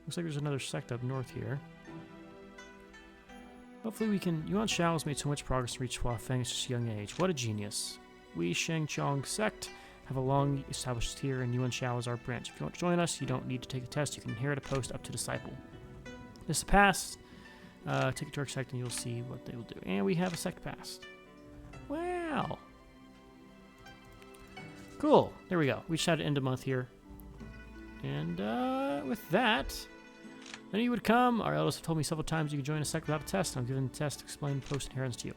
Looks like there's another sect up north here. Hopefully we can... Yuan Shao has made so much progress to reach Huafeng at such a young age. What a genius. We Shengchong sect have a long established here, and Yuan Shao is our branch. If you want to join us, you don't need to take a test. You can inherit a post up to disciple. This is a pass. Take it to our sect and you'll see what they will do. And we have a sect pass. Wow. Cool. There we go. We just had to end a month here. And with that, I knew you would come. Our elders have told me several times you can join a sect without a test. I'm giving the test to explain post inheritance to you.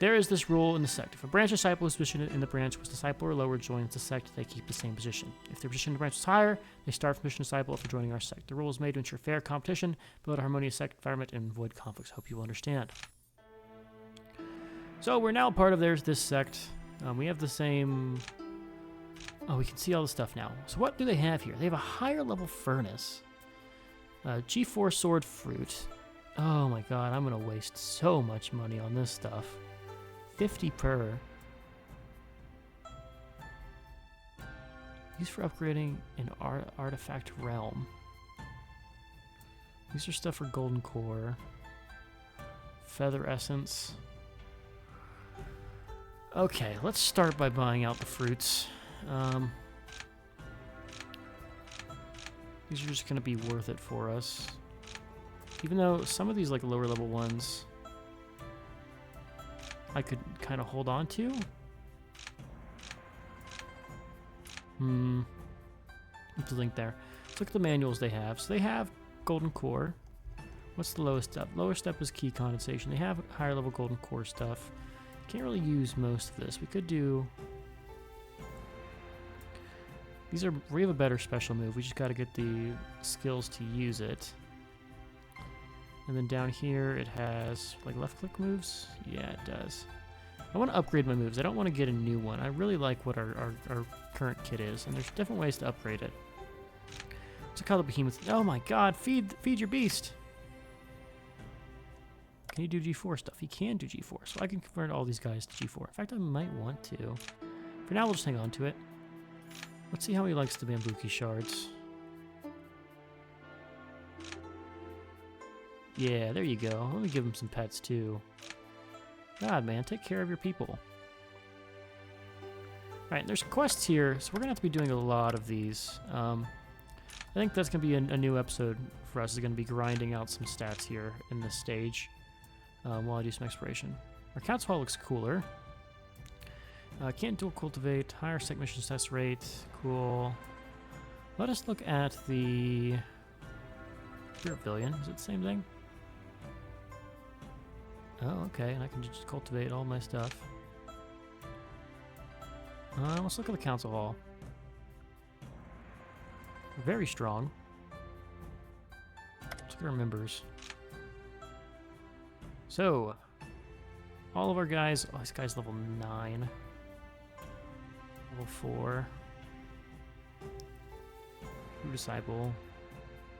There is this rule in the sect. If a branch disciple whose position in the branch was disciple or lower joins the sect, they keep the same position. If their position in the branch is higher, they start from position disciple after joining our sect. The rule is made to ensure fair competition, build a harmonious sect environment, and avoid conflicts. Hope you will understand. So we're now part of this sect. We have the same... Oh, we can see all the stuff now. So what do they have here? They have a higher level furnace. G4 sword fruit. Oh my god, I'm going to waste so much money on this stuff. 50 per. Used for upgrading an artifact realm. These are stuff for golden core. Feather essence. Okay, let's start by buying out the fruits. These are just going to be worth it for us. Even though some of these like lower level ones I could kind of hold on to. What's the link there? Let's look at the manuals they have. So they have golden core. What's the lowest step? Lower step is key condensation. They have higher level golden core stuff. Can't really use most of this. We could do... We have a better special move. We just got to get the skills to use it. And then down here it has like left click moves. Yeah, it does. I want to upgrade my moves. I don't want to get a new one. I really like what our current kit is, and there's different ways to upgrade it. What's it called? The behemoth. Oh my god, feed your beast. Can he do G4 stuff? He can do G4, so I can convert all these guys to G4. In fact, I might want to. For now, we'll just hang on to it. Let's see how he likes the Bambuki shards. Yeah, there you go. Let me give him some pets, too. God, man, take care of your people. Alright, there's quests here, so we're going to have to be doing a lot of these. I think that's going to be a new episode for us. Is going to be grinding out some stats here in this stage while I do some exploration. Our council hall looks cooler. Can't dual cultivate, higher sect mission success rate, cool. Let us look at the Spirit Pavilion. Is it the same thing? Oh, okay, and I can just cultivate all my stuff. Let's look at the council hall. Very strong. Let's look at our members. So, all of our guys... Oh, this guy's level 9. Level 4. Disciple.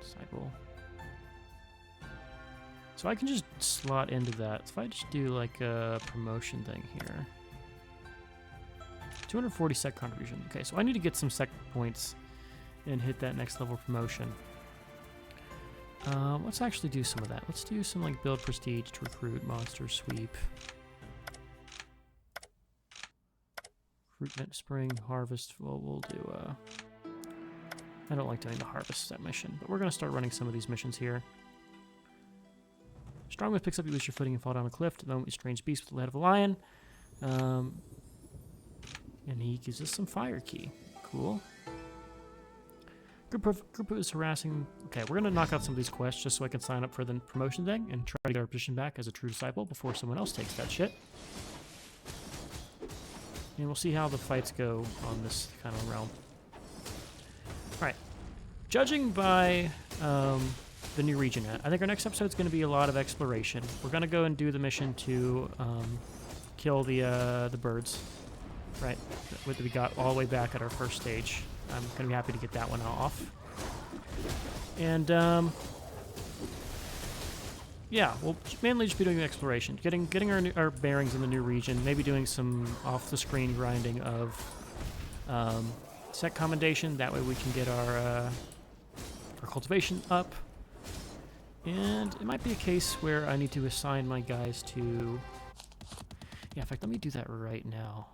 Disciple. So I can just slot into that. So if I just do like a promotion thing here. 240 sec contribution. Okay, so I need to get some sec points and hit that next level promotion. Let's actually do some of that. Let's do some like build prestige to recruit, monster sweep. Fruit net spring, harvest. Well, we'll do I don't like doing the harvest set mission, but we're going to start running some of these missions here. Strong Wind picks up, you lose your footing and fall down a cliff. To the moment, strange beast with the head of a lion. And he gives us some fire key. Cool. Group is harassing. Okay, we're going to knock out some of these quests just so I can sign up for the promotion thing and try to get our position back as a true disciple before someone else takes that shit. And we'll see how the fights go on this kind of realm. Alright. Judging by the new region, I think our next episode is going to be a lot of exploration. We're going to go and do the mission to kill the birds. Right, what we got all the way back at our first stage. I'm going to be happy to get that one off. And, yeah, we'll mainly just be doing exploration. Getting our bearings in the new region, maybe doing some off-the-screen grinding of sec commendation. That way we can get our cultivation up. And it might be a case where I need to assign my guys to... Yeah, in fact, let me do that right now.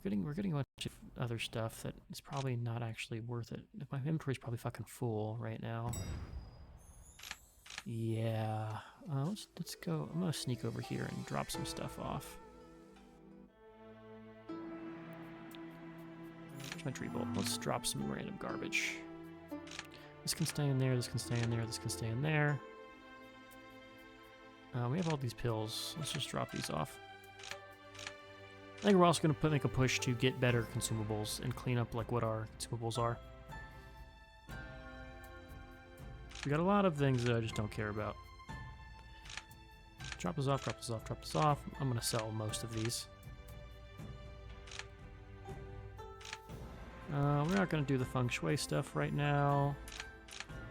We're getting a bunch of other stuff that is probably not actually worth it. My inventory is probably fucking full right now. Yeah. Let's go. I'm gonna sneak over here and drop some stuff off. Where's my tree bolt? Let's drop some random garbage. This can stay in there. This can stay in there. This can stay in there. We have all these pills. Let's just drop these off. I think we're also going to make a push to get better consumables and clean up like what our consumables are. We got a lot of things that I just don't care about. Drop this off, drop this off, drop this off. I'm going to sell most of these. We're not going to do the feng shui stuff right now.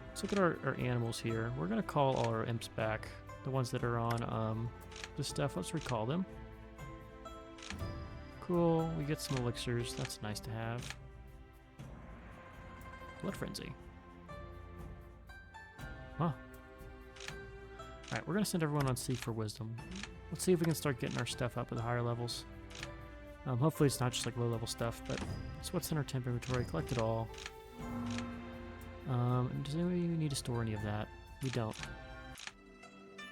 Let's look at our animals here. We're going to call all our imps back. The ones that are on this stuff. Let's recall them. Cool, we get some elixirs. That's nice to have. Blood Frenzy. Huh. Alright, we're going to send everyone on Seek for Wisdom. Let's see if we can start getting our stuff up at the higher levels. Hopefully it's not just like low-level stuff, but it's what's in our temp inventory. Collect it all. Does anybody need to store any of that? We don't.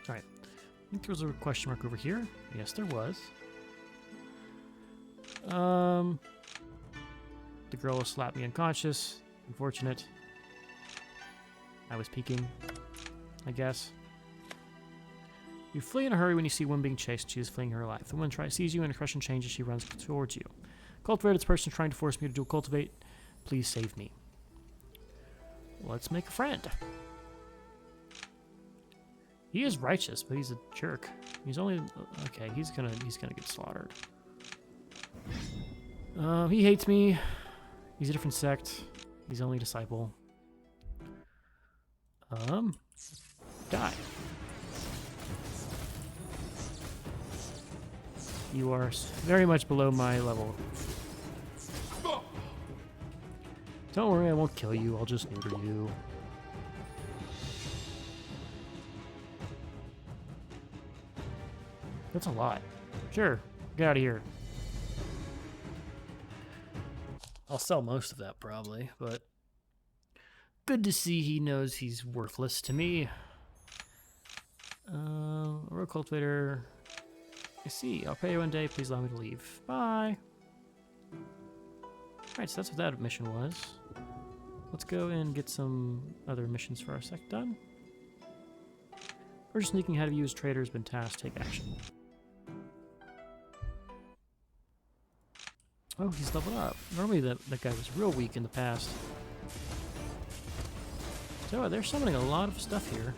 Alright. I think there was a question mark over here. Yes, there was. The girl slapped me unconscious. Unfortunate. I was peeking, I guess. You flee in a hurry when you see one being chased. She is fleeing her life. The woman sees you and a crushing changes. She runs towards you. Cultivate, this person trying to force me to do cultivate. Please save me. Let's make a friend. He is righteous, but he's a jerk. He's only okay. He's gonna get slaughtered. He hates me. He's a different sect. He's only a disciple. Die. You are very much below my level. Don't worry, I won't kill you. I'll just neuter you. That's a lot. Sure, get out of here. I'll sell most of that probably, but good to see he knows he's worthless to me. Road cultivator. I see. I'll pay you one day. Please allow me to leave. Bye. Alright, so that's what that mission was. Let's go and get some other missions for our sect done. Person sneaking ahead of you as trader has been tasked. Take action. Oh, he's leveled up. Normally that guy was real weak in the past. So they're summoning a lot of stuff here.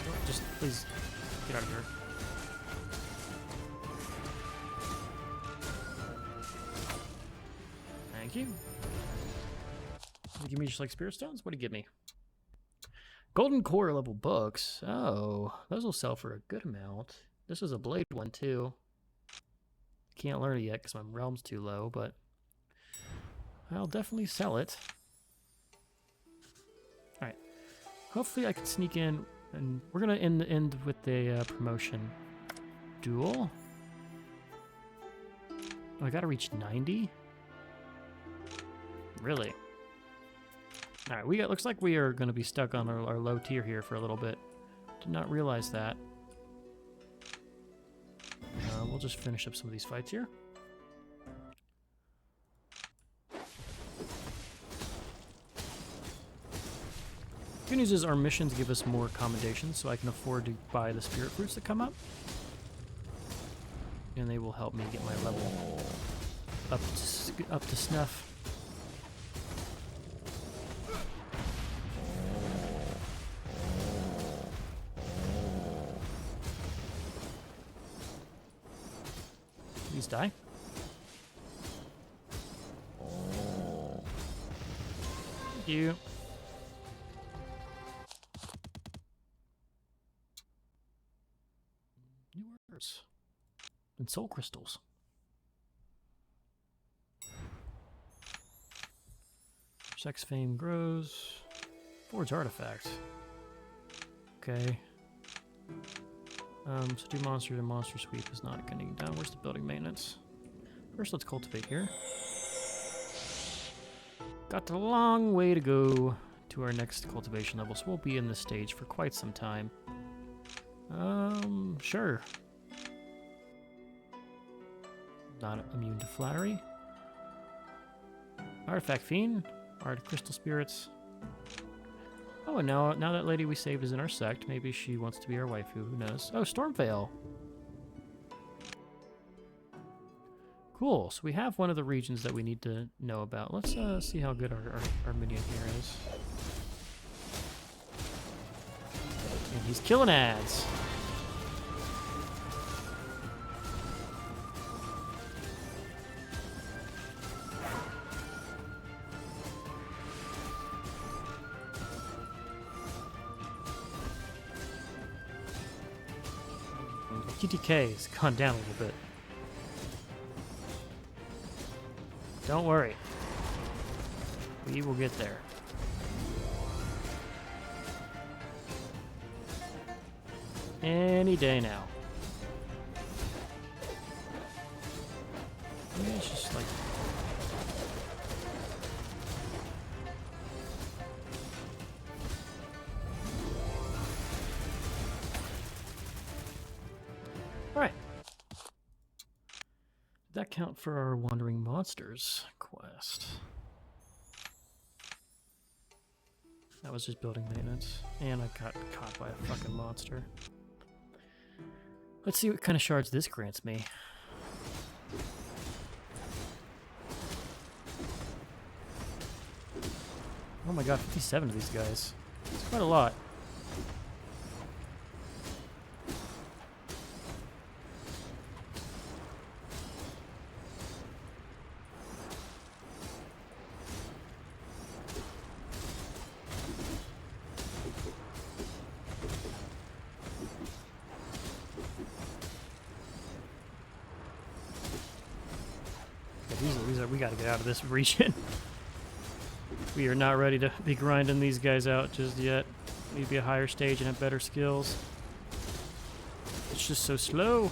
Oh, just please get out of here. Thank you. Did you give me just like spirit stones? What do you give me? Golden core level books. Oh, those will sell for a good amount. This is a blade one too. Can't learn it yet because my realm's too low, but I'll definitely sell it. Alright. Hopefully I can sneak in, and we're going to end with the promotion duel. Oh, I got to reach 90? Really? Alright, looks like we are going to be stuck on our low tier here for a little bit. Did not realize that. We'll just finish up some of these fights here. Good news is our missions give us more commendations, so I can afford to buy the spirit fruits that come up. And they will help me get my level up to snuff. Please die. Thank you. New orders. And soul crystals. Sex fame grows. Forge artifact. Okay. So do monster to monster sweep is not getting down. Where's the building maintenance? First, let's cultivate here. Got a long way to go to our next cultivation level, so we'll be in this stage for quite some time. Sure. Not immune to flattery. Artifact fiend. Art crystal spirits. Oh, and now that lady we saved is in our sect. Maybe she wants to be our waifu. Who knows? Oh, Stormvale. Cool. So we have one of the regions that we need to know about. Let's see how good our minion here is. And he's killing ads. TTK has gone down a little bit. Don't worry. We will get there. Any day now. Yeah, it's just like... Alright. Did that count for our Wandering Monsters quest? That was just building maintenance. And I got caught by a fucking monster. Let's see what kind of shards this grants me. Oh my god, 57 of these guys. It's quite a lot. We gotta get out of this region. We are not ready to be grinding these guys out just yet. Need to be a higher stage and have better skills. It's just so slow.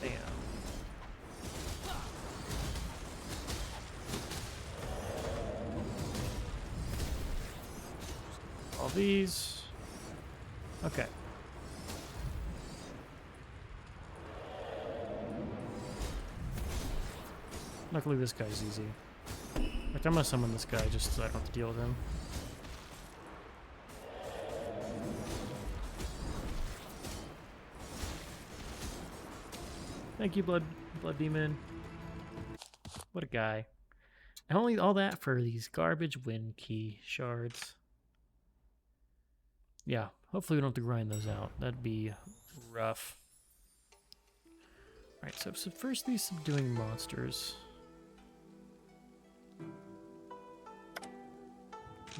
Bam. All these. Okay. Luckily this guy's easy. In fact, I'm gonna summon this guy just so I don't have to deal with him. Thank you, Blood Demon. What a guy. And only all that for these garbage wind key shards. Yeah, hopefully we don't have to grind those out. That'd be rough. Alright, so first these subduing monsters.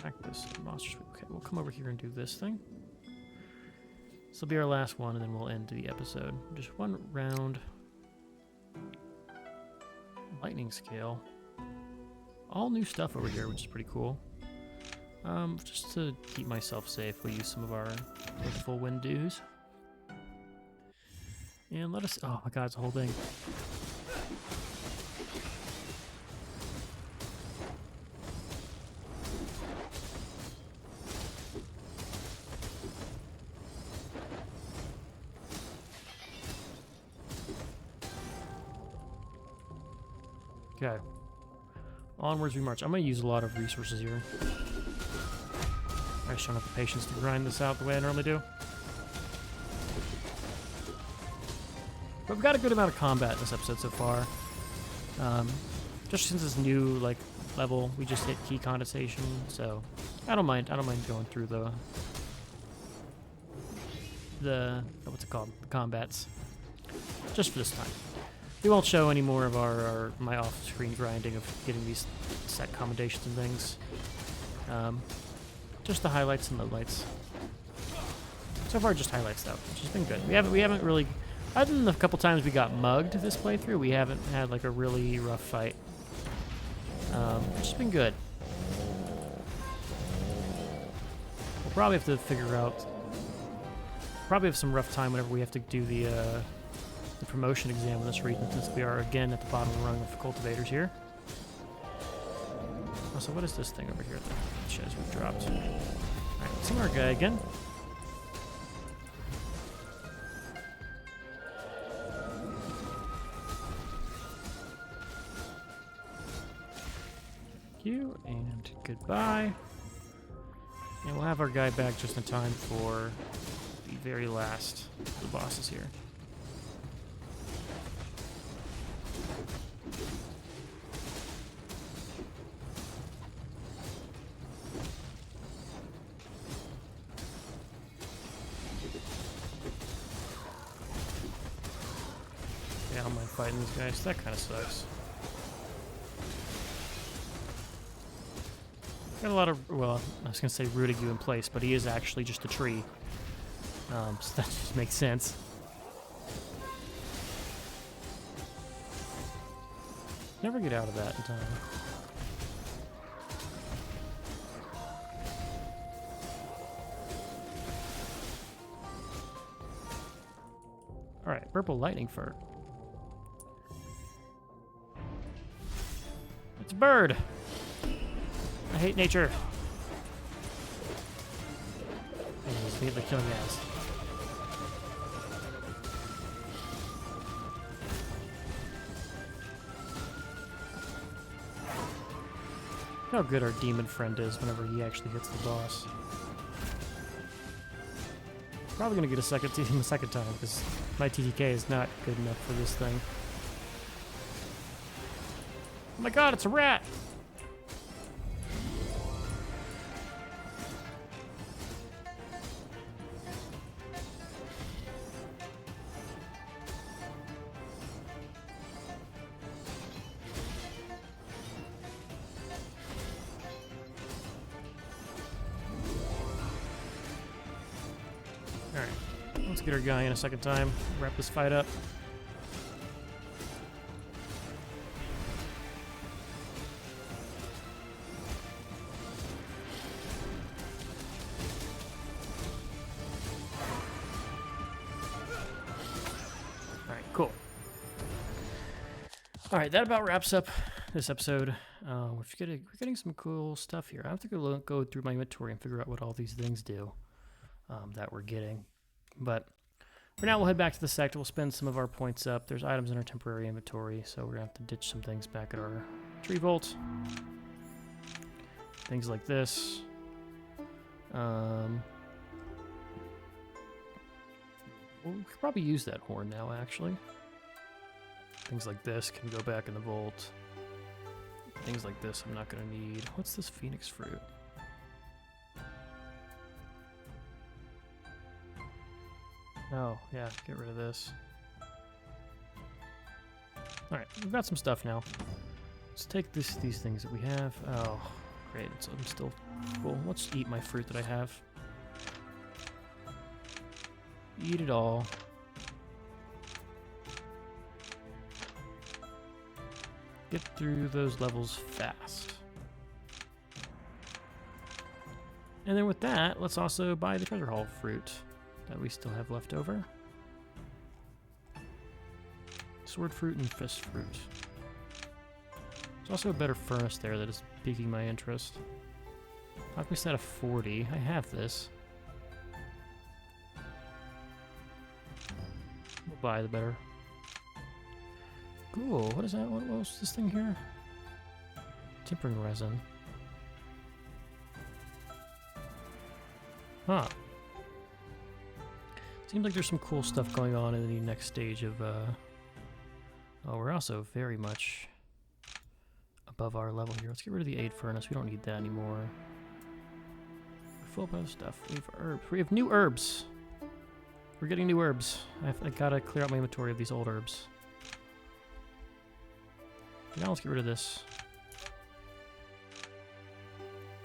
Back this monsters. Okay, we'll come over here and do this thing. This will be our last one, and then we'll end the episode. Just one round. Lightning scale. All new stuff over here, which is pretty cool. Just to keep myself safe, we'll use some of our full wind dews. And let us... Oh my god, it's a whole thing. Okay. Onwards we march. I'm going to use a lot of resources here. I just don't have the patience to grind this out the way I normally do. But we've got a good amount of combat in this episode so far. Just since this new like level, we just hit key condensation, so I don't mind going through the what's it called? The combats. Just for this time. We won't show any more of my off-screen grinding of getting these set commendations and things. Just the highlights and lowlights. So far, just highlights though, which has been good. We haven't really, other than the couple times we got mugged this playthrough, we haven't had like a really rough fight. Which has been good. We'll probably have to figure out. Probably have some rough time whenever we have to do the promotion exam in this region, since we are again at the bottom rung of cultivators here. Also, what is this thing over here that shows we've dropped? Alright, let's see our guy again. Thank you, and goodbye. And we'll have our guy back just in time for the very last of the bosses here. Yeah, I don't mind fighting these guys. That kind of sucks. Got a lot of, well, I was going to say rooting you in place, but he is actually just a tree. So that just makes sense. Never get out of that in time. Alright, purple lightning fur. It's a bird! I hate nature. He's immediately killing ass. How good our demon friend is whenever he actually hits the boss. Probably gonna get a second team the second time because my TTK is not good enough for this thing. Oh my god, it's a rat! Alright, let's get our guy in a second time, wrap this fight up. Alright, cool. Alright, that about wraps up this episode. We're getting some cool stuff here. I have to go through my inventory and figure out what all these things do. That we're getting. But for now, we'll head back to the sect. We'll spend some of our points up. There's items in our temporary inventory, so we're going to have to ditch some things back at our tree vault. Things like this. We'll probably use that horn now, actually. Things like this can go back in the vault. Things like this I'm not going to need. What's this phoenix fruit? Oh, yeah, get rid of this. Alright, we've got some stuff now. Let's take these things that we have. Oh, great, I'm still full. Let's eat my fruit that I have. Eat it all. Get through those levels fast. And then with that, let's also buy the treasure haul fruit that we still have left over. Sword fruit and fist fruit. There's also a better furnace there that is piquing my interest. Talk me set of 40. I have this. We'll buy the better. Cool. What is that? What was this thing here? Tempering resin. Huh. Seems like there's some cool stuff going on in the next stage of, Oh, we're also very much above our level here. Let's get rid of the aid furnace. We don't need that anymore. We're full of other stuff. We have herbs. We have new herbs. We're getting new herbs. I gotta clear out my inventory of these old herbs. Now let's get rid of this.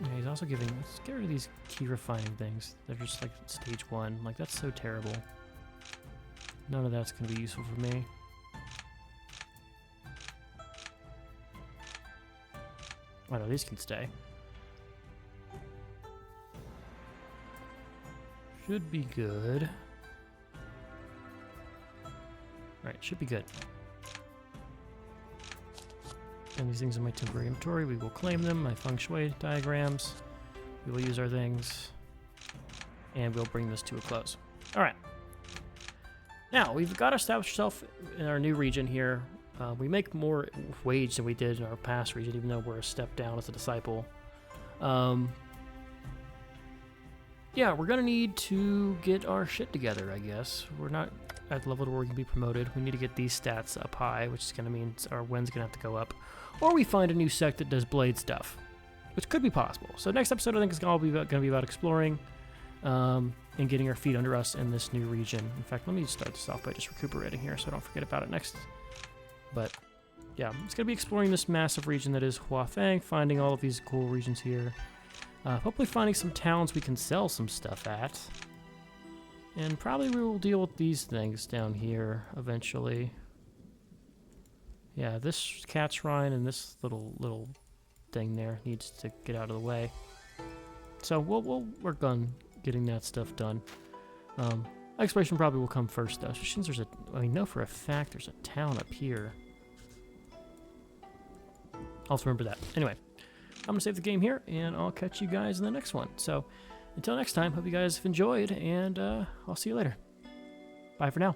Yeah, he's also giving... Let's get rid of these key refining things. They're just like stage 1. Like, that's so terrible. None of that's going to be useful for me. Oh no, these can stay. Should be good. Alright, should be good. And these things in my temporary inventory, we will claim them. My feng shui diagrams. We will use our things. And we'll bring this to a close. Alright. Now, we've got established ourselves in our new region here. We make more wage than we did in our past region, even though we're a step down as a disciple. Yeah, we're going to need to get our shit together, I guess. We're not at the level where we can be promoted. We need to get these stats up high, which is going to mean our win's going to have to go up. Or we find a new sect that does blade stuff, which could be possible. So next episode, I think, is going to be about exploring and getting our feet under us in this new region. In fact, let me start this off by just recuperating here so I don't forget about it next. But yeah, it's going to be exploring this massive region that is Huafeng, finding all of these cool regions here. Hopefully finding some towns we can sell some stuff at. And probably we will deal with these things down here eventually. Yeah, this cat shrine and this little thing there needs to get out of the way. So we'll work on getting that stuff done. Exploration probably will come first though. Since there's I know for a fact there's a town up here. I'll remember that. Anyway, I'm going to save the game here, and I'll catch you guys in the next one. So, until next time, hope you guys have enjoyed, and I'll see you later. Bye for now.